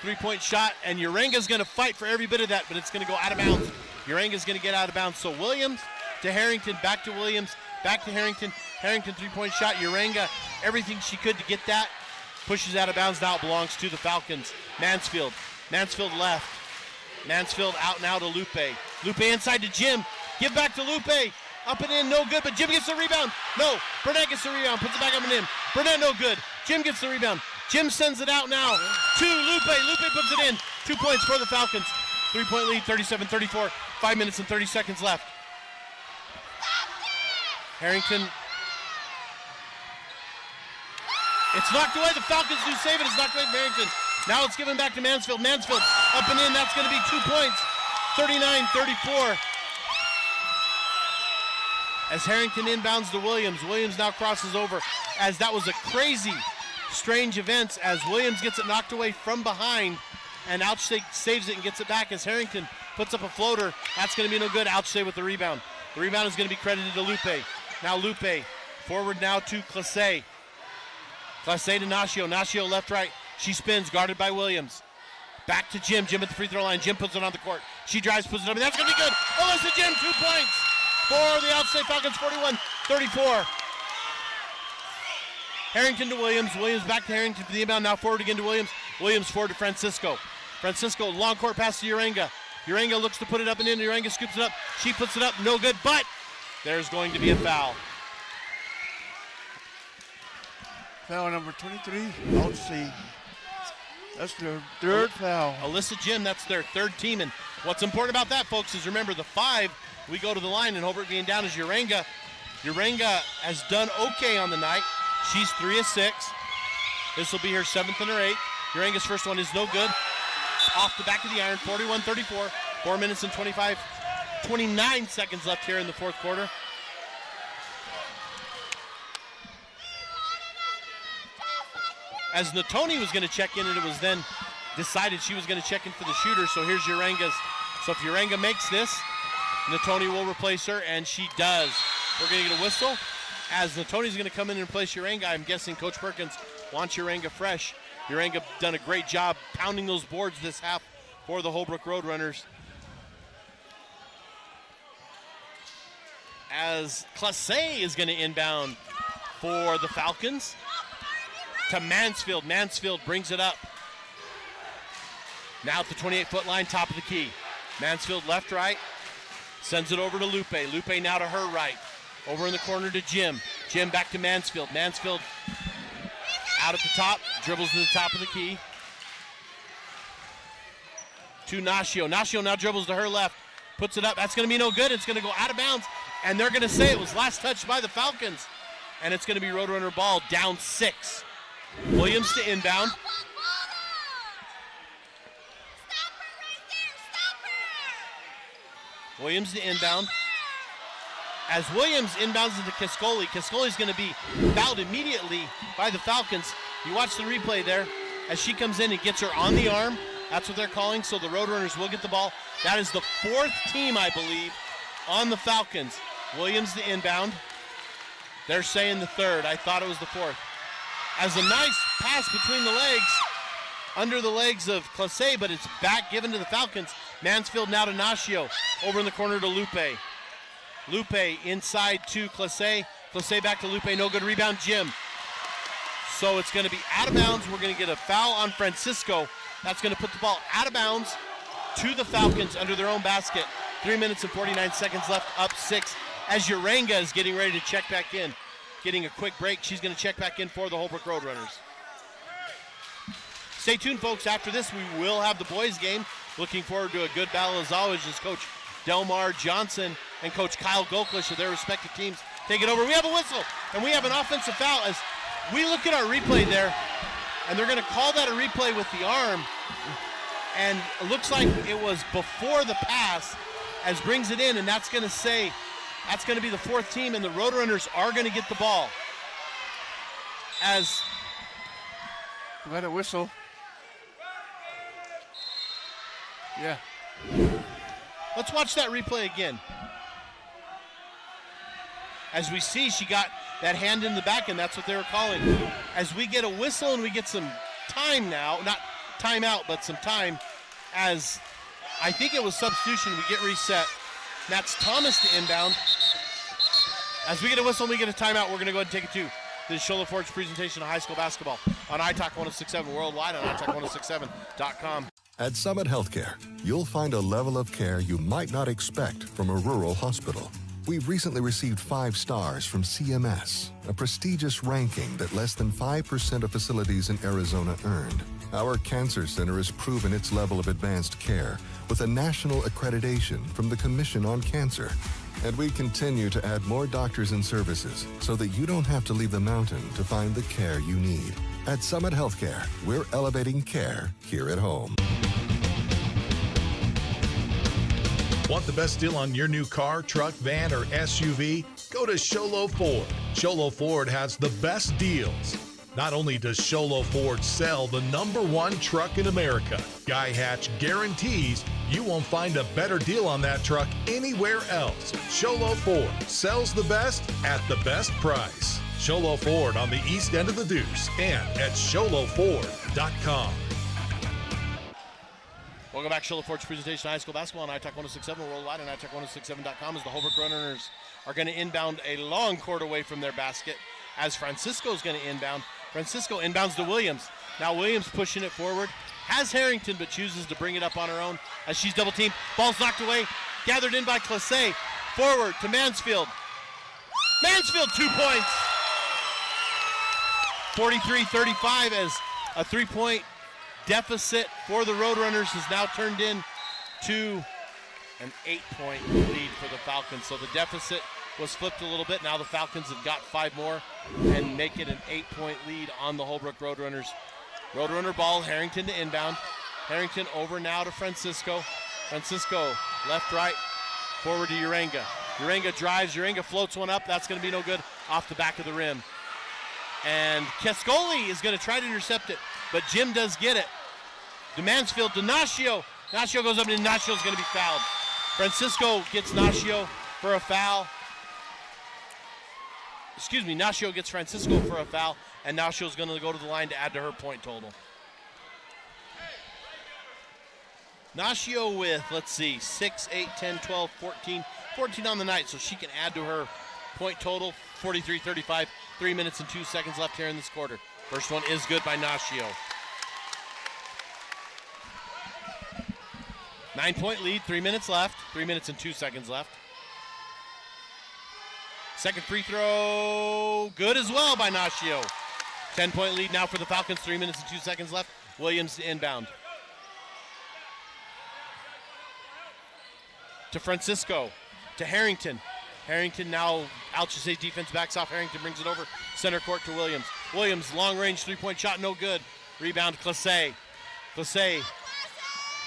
Speaker 2: 3-point shot, and Uranga's going to fight for every bit of that, but it's going to go out of bounds. Uranga's going to get out of bounds. So Williams to Harrington, back to Williams, back to Harrington. Harrington 3-point shot. Uranga, everything she could to get that. Pushes out of bounds. Now it belongs to the Falcons. Mansfield left. Mansfield out now to Lupe. Lupe inside to Jim. Give back to Lupe. Up and in, no good, but Jim gets the rebound. No, Burnett gets the rebound, puts it back up and in. Burnett no good. Jim gets the rebound. Jim sends it out now to Lupe. Lupe puts it in. 2 points for the Falcons. 3-point lead, 37-34. 5 minutes and 30 seconds left. Harrington. It's knocked away. The Falcons do save it. It's knocked away from Harrington. Now it's given back to Mansfield. Mansfield up and in. That's going to be 2 points. 39-34. As Harrington inbounds to Williams. Williams now crosses over, as that was a crazy, strange event, as Williams gets it knocked away from behind, and ALCHESAY saves it and gets it back as Harrington puts up a floater. That's going to be no good. ALCHESAY with the rebound. The rebound is going to be credited to Lupe. Now Lupe forward now to Classe. Classe to Nacio. Nacio left, right. She spins, guarded by Williams. Back to Jim. Jim at the free throw line. Jim puts it on the court. She drives, puts it up, and that's going to be good. Alyssa Jim, 2 points for the ALCHESAY Falcons, 41-34. Harrington to Williams. Williams back to Harrington for the inbound. Now forward again to Williams. Williams forward to Francisco. Francisco, long court pass to Uranga. Uranga looks to put it up and in. Uranga scoops it up. She puts it up. No good, but there's going to be a foul.
Speaker 13: Foul number 23. ALCHESAY. That's their third foul.
Speaker 2: Alyssa Jim, that's their third team. And what's important about that, folks, is remember the 5, we go to the line, and Holbrook being down is Uranga. Uranga has done okay on the night. She's 3 of 6. This will be her 7th and her 8th. Uranga's first one is no good. Off the back of the iron, 41-34. 4 minutes and 29 seconds left here in the fourth quarter. As Natoni was going to check in, and it was then decided she was going to check in for the shooter, so here's Uranga's. So if Uranga makes this, Natoni will replace her, and she does. We're going to get a whistle. As Natoni's going to come in and replace Uranga, I'm guessing Coach Perkins wants Uranga fresh. Uranga done a great job pounding those boards this half for the Holbrook Roadrunners. As Classe is going to inbound for the Falcons to Mansfield. Mansfield brings it up. Now at the 28-foot line, top of the key. Mansfield left, right. Sends it over to Lupe. Lupe now to her right. Over in the corner to Jim. Jim back to Mansfield. Mansfield out at the top. Dribbles to the top of the key. To Nacio. Nacio now dribbles to her left. Puts it up. That's going to be no good. It's going to go out of bounds. And they're going to say it was last touched by the Falcons. And it's going to be Roadrunner ball, down 6. Williams to inbound. Williams to inbound. As Williams inbounds into Kiscoli, Kiscoli's going to be fouled immediately by the Falcons. You watch the replay there as she comes in and gets her on the arm. That's what they're calling, so the Roadrunners will get the ball. That is the 4th team, I believe, on the Falcons. Williams the inbound. They're saying the 3rd. I thought it was the 4th. As a nice pass between the legs, under the legs of Classe, but it's back given to the Falcons. Mansfield now to Nacio. Over in the corner to Lupe. Lupe inside to Classe. Classe back to Lupe. No good rebound, Jim. So it's going to be out of bounds. We're going to get a foul on Francisco. That's going to put the ball out of bounds to the Falcons under their own basket. 3 minutes and 49 seconds left, up 6. As Uranga is getting ready to check back in. Getting a quick break. She's going to check back in for the Holbrook Roadrunners. Stay tuned, folks. After this, we will have the boys' game. Looking forward to a good battle as always as Coach Delmar Johnson and Coach Kyle Goklish of their respective teams take it over. We have a whistle, and we have an offensive foul as we look at our replay there, and they're going to call that a replay with the arm, and it looks like it was before the pass as brings it in, and that's going to say that's going to be the 4th team, and the Roadrunners are going to get the ball. As
Speaker 13: we got a whistle. Yeah.
Speaker 2: Let's watch that replay again. As we see, she got that hand in the back, and that's what they were calling. As we get a whistle and we get some time now, not timeout, but some time, as I think it was substitution, we get reset. That's Thomas to inbound. As we get a whistle and we get a timeout, we're going to go ahead and take it to the Show Forge presentation of high school basketball on iTalk 1067 worldwide on iTalk1067.com.
Speaker 12: At Summit Healthcare, you'll find a level of care you might not expect from a rural hospital. We've recently received 5 stars from CMS, a prestigious ranking that less than 5% of facilities in Arizona earned. Our cancer center has proven its level of advanced care with a national accreditation from the Commission on Cancer. And we continue to add more doctors and services so that you don't have to leave the mountain to find the care you need. At Summit Healthcare, we're elevating care here at home.
Speaker 3: Want the best deal on your new car, truck, van, or SUV? Go to Sholo Ford. Sholo Ford has the best deals. Not only does Sholo Ford sell the #1 truck in America, Guy Hatch guarantees you won't find a better deal on that truck anywhere else. Sholo Ford sells the best at the best price. Sholo Ford on the east end of the Deuce and at SholoFord.com.
Speaker 2: Welcome back to Show Forge presentation of high school basketball on iTalk 1067 worldwide and iTalk1067.com as the Holbrook Roadrunners are going to inbound a long court away from their basket as Francisco is going to inbound. Francisco inbounds to Williams. Now Williams pushing it forward. Has Harrington, but chooses to bring it up on her own as she's double teamed. Ball's knocked away. Gathered in by ALCHESAY. Forward to Mansfield. Mansfield, 2 points. 43-35 as a 3-point deficit for the Roadrunners has now turned into an 8-point lead for the Falcons. So the deficit was flipped a little bit. Now the Falcons have got 5 more and make it an 8-point lead on the Holbrook Roadrunners. Roadrunner ball, Harrington to inbound. Harrington over now to Francisco. Francisco, left, right, forward to Urenga. Urenga drives, Urenga floats one up. That's going to be no good off the back of the rim. And Kescoli is going to try to intercept it, but Jim does get it. To Mansfield, to Nascio. Nascio goes up and Naccio's going to be fouled. Francisco gets Nascio for a foul. Nascio gets Francisco for a foul, and Naccio's going to go to the line to add to her point total. Nascio with, 6, 8, 10, 12, 14. 14 on the night, so she can add to her point total, 43-35. 3 minutes and 2 seconds left here in this quarter. First one is good by Nascio. 9-point lead, 3 minutes left. 3 minutes and 2 seconds left. Second free throw, good as well by Nascio. 10-point lead now for the Falcons, 3 minutes and 2 seconds left. Williams to inbound. To Francisco, to Harrington. Harrington now, ALCHESAY defense backs off. Harrington brings it over center court to Williams. Williams, long-range three-point shot, no good. Rebound, ALCHESAY. ALCHESAY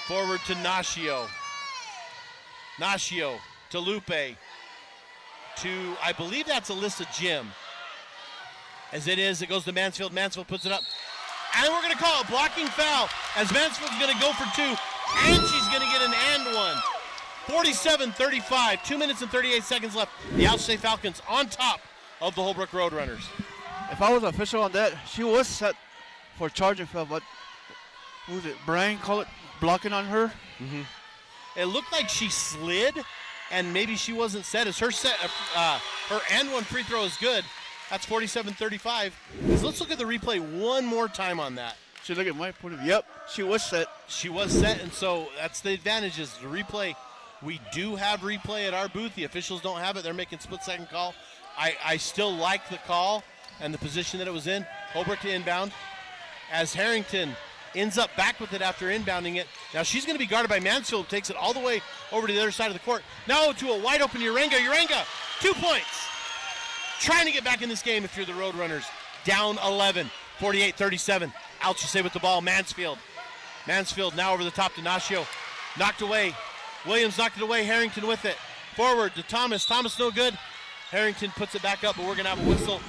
Speaker 2: forward to Nascio. Nascio to Lupe. To, I believe that's Alyssa Jim. As it is, it goes to Mansfield. Mansfield puts it up. And we're going to call a blocking foul as Mansfield's going to go for 2. And she's going to get an and one. 47-35, 2 minutes and 38 seconds left. The ALCHESAY Falcons on top of the Holbrook Roadrunners.
Speaker 13: If I was official on that, she was set for charging foul, but who was it? Brian call it blocking on her?
Speaker 2: Mm-hmm. It looked like she slid, and maybe she wasn't set. As her set, her and one free throw is good. That's 47-35. Let's look at the replay one more time on that.
Speaker 13: Should look at my point of view. Yep, she was set.
Speaker 2: She was set, and so that's the advantage is the replay. We do have replay at our booth. The officials don't have it. They're making split-second call. I still like the call and the position that it was in. Holbrook to inbound. As Harrington ends up back with it after inbounding it. Now she's going to be guarded by Mansfield. Takes it all the way over to the other side of the court. Now to a wide-open Urenga. Urenga, 2 points. Trying to get back in this game if you're the Roadrunners. Down 11, 48-37. ALCHESAY with the ball. Mansfield. Mansfield now over the top to Nascio. Knocked away. Williams knocked it away. Harrington with it. Forward to Thomas. Thomas no good. Harrington puts it back up, but we're going to have a whistle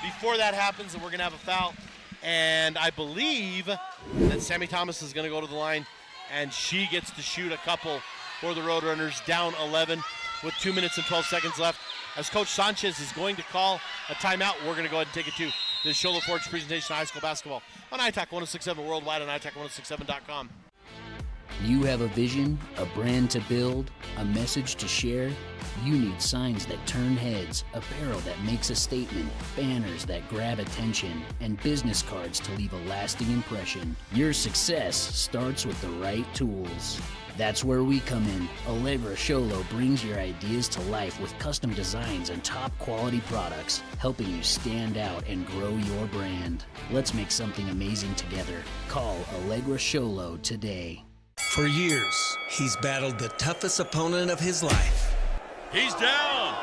Speaker 2: before that happens, and we're going to have a foul. And I believe that Sammy Thomas is going to go to the line, and she gets to shoot a couple for the Roadrunners. Down 11 with 2 minutes and 12 seconds left. as Coach Sanchez is going to call a timeout. We're going to go ahead and take it to the Shola Forge presentation of high school basketball on iTalk 1067 worldwide on iTalk1067.com.
Speaker 4: You have a vision, a brand to build, a message to share. You need signs that turn heads, apparel that makes a statement, banners that grab attention, and business cards to leave a lasting impression. Your success starts with the right tools. That's where we come in. Allegra Sholo brings your ideas to life with custom designs and top quality products, helping you stand out and grow your brand. Let's make something amazing together. Call Allegra Sholo today.
Speaker 5: For years, he's battled the toughest opponent of his life.
Speaker 2: He's down.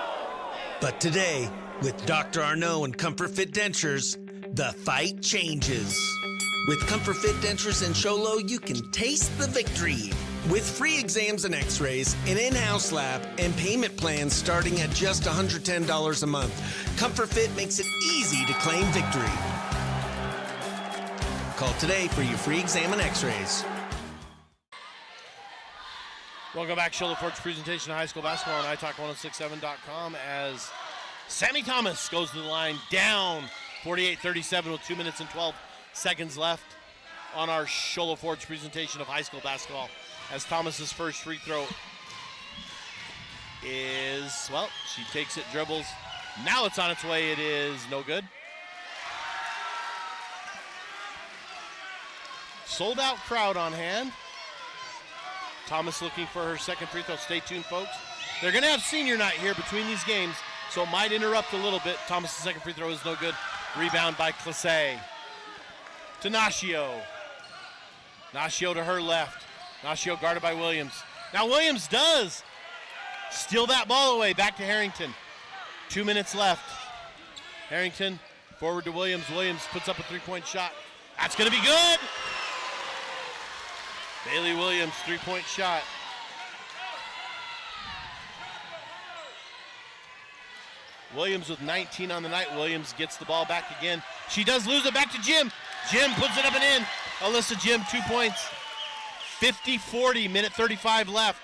Speaker 5: But today, with Dr. Arnaud and Comfort Fit Dentures, the fight changes. With Comfort Fit Dentures and Sholo, you can taste the victory. With free exams and x-rays, an in-house lab, and payment plans starting at just $110 a month, Comfort Fit makes it easy to claim victory. Call today for your free exam and x-rays.
Speaker 2: Welcome back, Shola Forge presentation of high school basketball on iTalk1067.com as Sammy Thomas goes to the line down 48-37 with 2 minutes and 12 seconds left on our Shola Forge presentation of high school basketball. As Thomas's first free throw is, well, she takes it, dribbles. Now it's on its way. It is no good. Sold out crowd on hand. Thomas looking for her second free throw. Stay tuned, folks. They're going to have senior night here between these games, so it might interrupt a little bit. Thomas' second free throw is no good. Rebound by ALCHESAY. To Nashio. Nashio to her left. Nashio guarded by Williams. Now Williams does steal that ball away. Back to Harrington. 2 minutes left. Harrington forward to Williams. Williams puts up a three-point shot. That's going to be good. Bailey Williams, three-point shot. Williams with 19 on the night. Williams gets the ball back again. She does lose it. Back to Jim. Jim puts it up and in. Alyssa Jim, 2 points. 50-40, minute 35 left.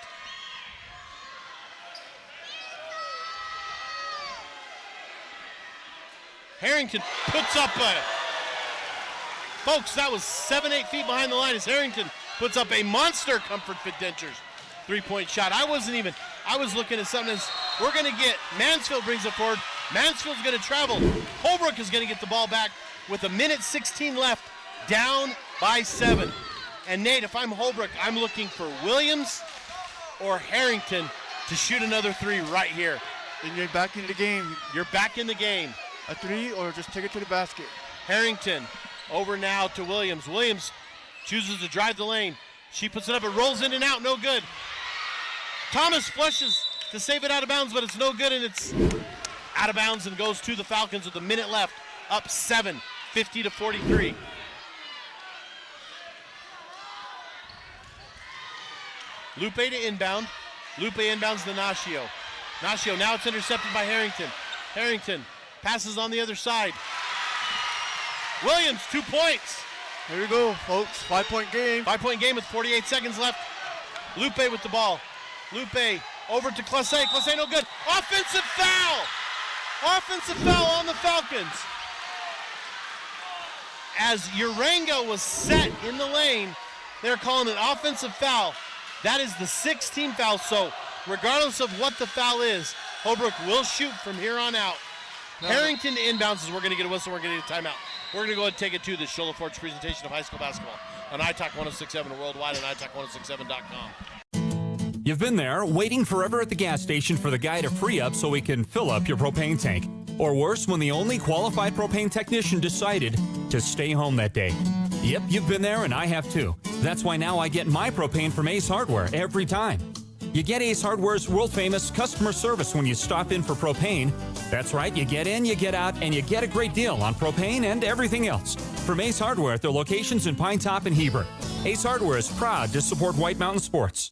Speaker 2: Harrington puts up a... Folks, that was 7-8 feet behind the line as Harrington puts up a monster Comfort Fit Dentures three-point shot. I was looking at something as we're going to get, Mansfield brings it forward. Mansfield's going to travel. Holbrook is going to get the ball back with a minute 16 left, down by 7. And Nate, if I'm Holbrook, I'm looking for Williams or Harrington to shoot another three right here.
Speaker 13: Then you're back in the game.
Speaker 2: You're back in the game.
Speaker 13: A three or just take it to the basket.
Speaker 2: Harrington over now to Williams. Williams chooses to drive the lane. She puts it up, it rolls in and out, no good. Thomas flushes to save it out of bounds, but it's no good, and it's out of bounds and goes to the Falcons with a minute left, up 7, 50-43. Lupe to inbound. Lupe inbounds to Nashio. Nashio, now it's intercepted by Harrington. Harrington passes on the other side. Williams, 2 points.
Speaker 13: There you go, folks. 5-point game.
Speaker 2: 5-point game with 48 seconds left. Lupe with the ball. Lupe over to ALCHESAY. ALCHESAY no good. Offensive foul! Offensive foul on the Falcons. As Uranga was set in the lane, they're calling an offensive foul. That is the 16th foul, so regardless of what the foul is, Holbrook will shoot from here on out. Harrington inbounds as we're going to get a whistle, we're going to get a timeout. We're going to go ahead and take it to the Shola Forge presentation of high school basketball on iTalk 1067 worldwide on iTalk1067.com.
Speaker 6: You've been there, waiting forever at the gas station for the guy to free up so he can fill up your propane tank. Or worse, when the only qualified propane technician decided to stay home that day. Yep, you've been there and I have too. That's why now I get my propane from Ace Hardware every time. You get Ace Hardware's world-famous customer service when you stop in for propane. That's right, you get in, you get out, and you get a great deal on propane and everything else. From Ace Hardware at their locations in Pine Top and Heber. Ace Hardware is proud to support White Mountain Sports.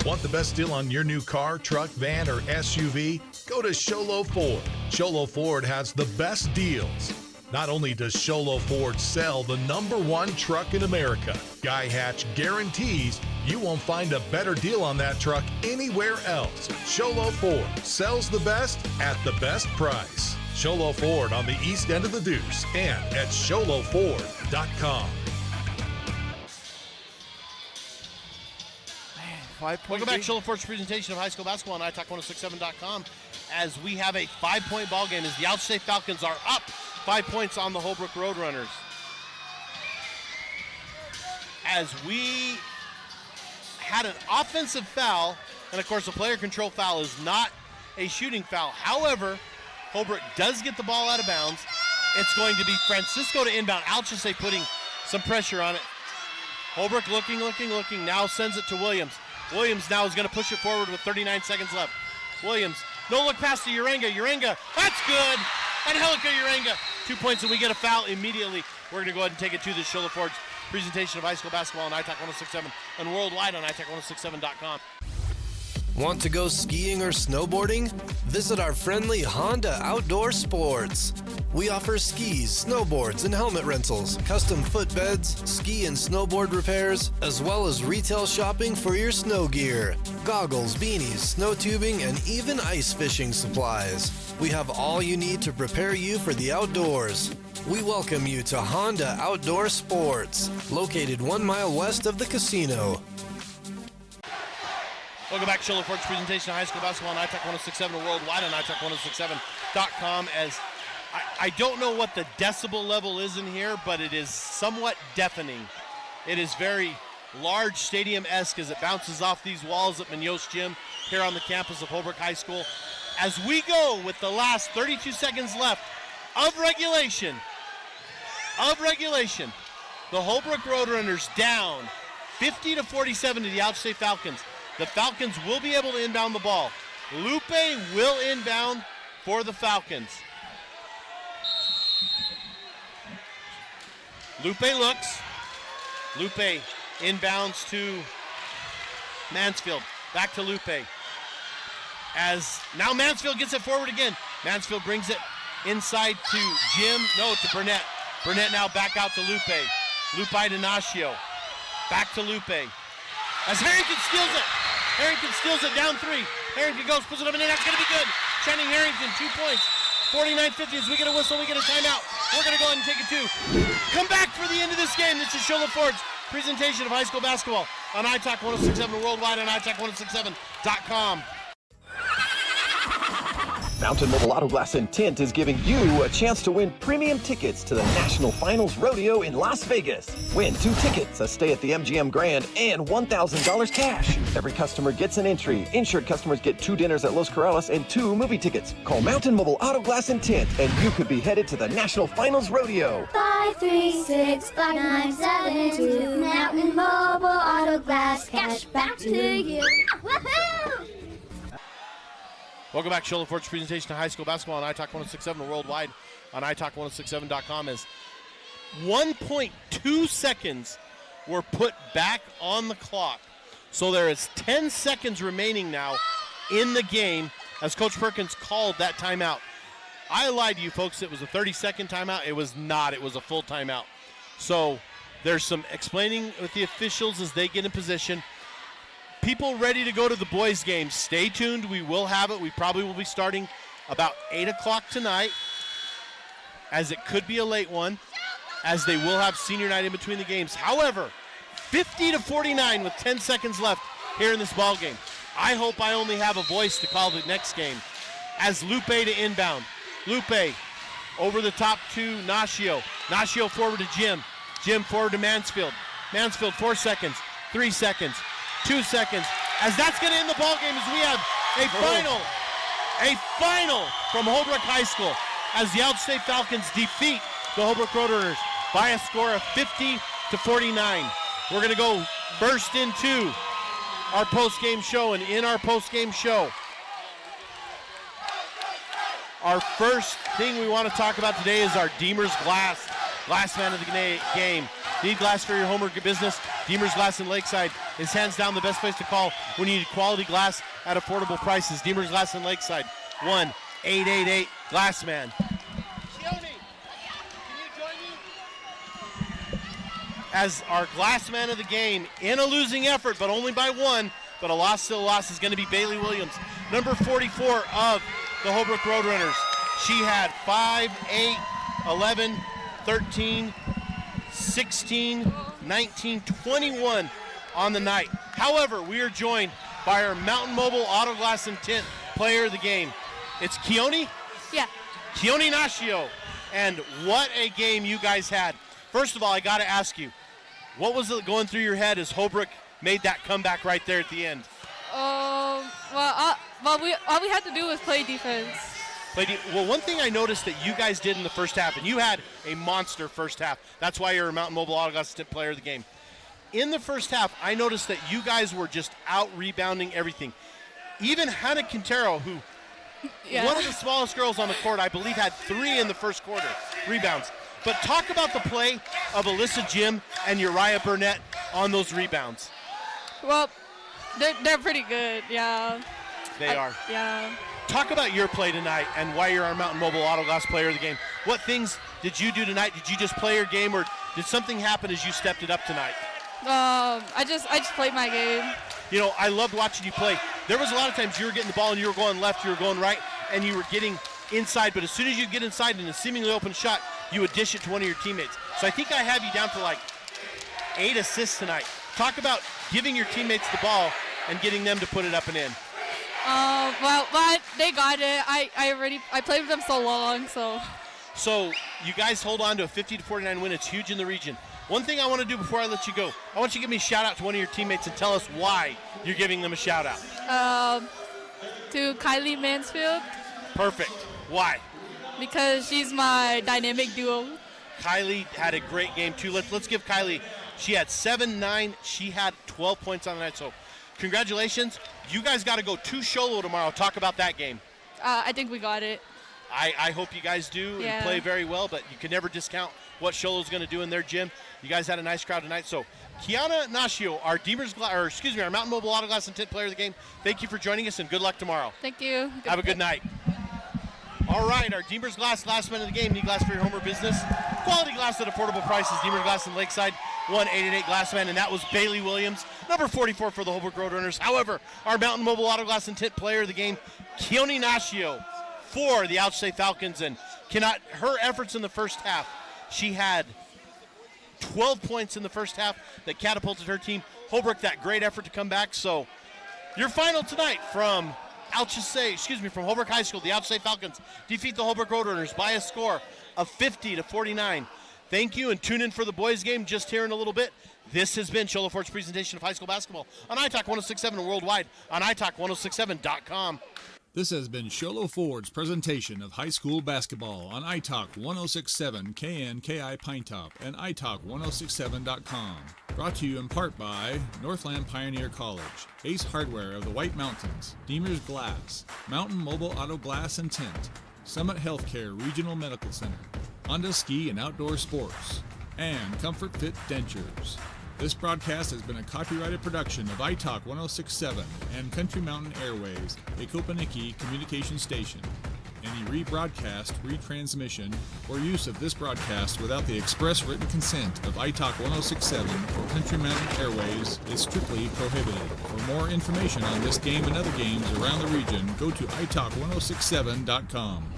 Speaker 3: Want the best deal on your new car, truck, van, or SUV? Go to Sholo Ford. Sholo Ford has the best deals. Not only does Sholo Ford sell the #1 truck in America, Guy Hatch guarantees You won't find a better deal on that truck anywhere else. Sholo Ford sells the best at the best price. Sholo Ford on the east end of the Deuce and at sholoford.com.
Speaker 2: Welcome back, Sholo Ford's presentation of high school basketball on italk1067.com as we have a 5-point ball game as the ALCHESAY Falcons are up 5 points on the Holbrook Roadrunners. As we had an offensive foul, and of course a player control foul is not a shooting foul. However, Holbrook does get the ball out of bounds. It's going to be Francisco to inbound. ALCHESAY putting some pressure on it. Holbrook looking, now sends it to Williams. Williams now is going to push it forward with 39 seconds left. Williams, no look pass to Urenga. That's good. Angelica Urenga, 2 points, and we get a foul immediately. We're going to go ahead and take it to the Sholo Ford's presentation of high school basketball on iTalk 1067 and worldwide on iTalk1067.com.
Speaker 7: Want to go skiing or snowboarding? Visit our friendly Honda Outdoor Sports. We offer skis, snowboards, and helmet rentals, custom footbeds, ski and snowboard repairs, as well as retail shopping for your snow gear, goggles, beanies, snow tubing, and even ice fishing supplies. We have all you need to prepare you for the outdoors. We welcome you to Honda Outdoor Sports, located 1 mile west of the casino.
Speaker 2: Welcome back to Sholo Ford's presentation of high school basketball on iTalk 1067 and worldwide on iTalk1067.com. As I don't know what the decibel level is in here, but it is somewhat deafening. It is very large stadium-esque as it bounces off these walls at Munoz Gym here on the campus of Holbrook High School. As we go with the last 32 seconds left of regulation, the Holbrook Roadrunners down 50-47 to the ALCHESAY Falcons. The Falcons will be able to inbound the ball. Lupe will inbound for the Falcons. Lupe looks. Lupe inbounds to Mansfield. Back to Lupe. As now Mansfield gets it forward again. Mansfield brings it inside to Jim. No, to Burnett. Burnett now back out to Lupe. Lupe to Nacio. Back to Lupe. As Harrington steals it. Harrington steals it down 3. Harrington goes, puts it up and in. That's going to be good. Channing Harrington, 2 points. 49-50 as we get a whistle, we get a timeout. We're going to go ahead and take it 2. Come back for the end of this game. This is Sholo Ford's presentation of high school basketball on iTalk 1067 worldwide on iTalk1067.com.
Speaker 8: Mountain Mobile Auto Glass and Tint is giving you a chance to win premium tickets to the National Finals Rodeo in Las Vegas. Win 2 tickets, a stay at the MGM Grand, and $1,000 cash. Every customer gets an entry. Insured customers get 2 dinners at Los Corrales and 2 movie tickets. Call Mountain Mobile Auto Glass and Tint, and you could be headed to the National Finals Rodeo.
Speaker 9: 536-5972. Mountain Mobile Auto Glass, cash back to you. Woohoo!
Speaker 2: Welcome back to Sholo Ford's presentation of high school basketball on iTalk 1067 worldwide on iTalk1067.com. As 1.2 seconds were put back on the clock. So there is 10 seconds remaining now in the game as Coach Perkins called that timeout. I lied to you folks, it was a 30-second timeout. It was not, it was a full timeout. So there's some explaining with the officials as they get in position. People ready to go to the boys' game, stay tuned. We will have it. We probably will be starting about 8 o'clock tonight, as it could be a late one, as they will have senior night in between the games. However, 50-49 with 10 seconds left here in this ball game. I hope I only have a voice to call the next game. As Lupe to inbound. Lupe over the top to Nacio. Nacio forward to Jim. Jim forward to Mansfield. Mansfield 4 seconds, 3 seconds, 2 seconds. As that's going to end the ball game as we have a final from Holbrook High School as the ALCHESAY Falcons defeat the Holbrook Roadrunners by a score of 50-49. We're going to go burst into our post-game show, and in our post-game show, our first thing we want to talk about today is our Deemer's Glass man of the game. Need glass for your home or business? Deemer's Glass in Lakeside is hands down the best place to call when you need quality glass at affordable prices. Deemer's Glass in Lakeside, 1-888-GLASSMAN. Keone, can you join me? as our glass man of the game in a losing effort, but only by one, but a loss still a loss, is going to be Bailey Williams, number 44 of the Holbrook Roadrunners. She had 5, 8, 11, 13, 16, 19, 21 on the night. However, we are joined by our Mountain Mobile Auto Glass and Tint player of the game. It's Keone?
Speaker 14: Yeah.
Speaker 2: Keone Nashio. And what a game you guys had. First of all, I got to ask you, what was it going through your head as Holbrook made that comeback right there at the end?
Speaker 14: All we had to do was play defense.
Speaker 2: Well, one thing I noticed that you guys did in the first half, and you had a monster first half. That's why you're a Mountain Mobile Auto Glass Tint player of the game. In the first half, I noticed that you guys were just out rebounding everything. Even Hannah Quintero, who one of the smallest girls on the court, I believe, had 3 in the first quarter rebounds. But talk about the play of Alyssa Jim and Uriah Burnett on those rebounds.
Speaker 14: Well, they're pretty good, yeah.
Speaker 2: They are.
Speaker 14: Yeah.
Speaker 2: Talk about your play tonight and why you're our Mountain Mobile Auto Glass player of the game. What things did you do tonight? Did you just play your game, or did something happen as you stepped it up tonight?
Speaker 14: I just played my game.
Speaker 2: You know, I loved watching you play. There was a lot of times you were getting the ball and you were going left, you were going right, and you were getting inside. But as soon as you get inside in a seemingly open shot, you would dish it to one of your teammates. So I think I have you down for like 8 assists tonight. Talk about giving your teammates the ball and getting them to put it up and in.
Speaker 14: Well, they got it. I played with them so long, so.
Speaker 2: So you guys hold on to a 50-49 win. It's huge in the region. One thing I want to do before I let you go, I want you to give me a shout out to one of your teammates and tell us why you're giving them a shout out.
Speaker 14: To Kylie Mansfield.
Speaker 2: Perfect. Why?
Speaker 14: Because she's my dynamic duo.
Speaker 2: Kylie had a great game too. Let's give Kylie. She had 7, 9. She had 12 points on the night. So congratulations. You guys got to go to Sholo tomorrow. Talk about that game.
Speaker 14: I think we got it.
Speaker 2: I hope you guys do and play very well, but you can never discount what Sholo's going to do in their gym. You guys had a nice crowd tonight. So Keone Nashio, our Mountain Mobile Auto Glass and Tint player of the game, thank you for joining us and good luck tomorrow.
Speaker 14: Thank you.
Speaker 2: Have a good night. All right, our Deemer's Glass last man of the game. Need glass for your home or business? Quality glass at affordable prices. Deemer's Glass in Lakeside, 1-888 Glassman, and that was Bailey Williams, number 44 for the Holbrook Roadrunners. However, our Mountain Mobile Auto Glass and Tint player of the game, Keone Nashio, for the ALCHESAY Falcons, and her efforts in the first half. She had 12 points in the first half that catapulted her team. Holbrook, that great effort to come back. So your final tonight from from Holbrook High School, the ALCHESAY Falcons defeat the Holbrook Roadrunners by a score of 50-49. Thank you, and tune in for the boys' game just here in a little bit. This has been Sholo Ford's presentation of high school basketball on iTalk 106.7 and worldwide on iTalk1067.com.
Speaker 1: This has been Sholo Ford's presentation of high school basketball on iTalk 106.7 KNKI Pinetop and iTalk1067.com. Brought to you in part by Northland Pioneer College, Ace Hardware of the White Mountains, Deemer's Glass, Mountain Mobile Auto Glass and Tint, Summit Healthcare Regional Medical Center, Honda Ski and Outdoor Sports, and Comfort Fit Dentures. This broadcast has been a copyrighted production of iTalk 106.7 and Country Mountain Airways, a Kopaniki communication station. Any rebroadcast, retransmission, or use of this broadcast without the express written consent of iTalk 106.7 or Country Mountain Airways is strictly prohibited. For more information on this game and other games around the region, go to iTalk1067.com.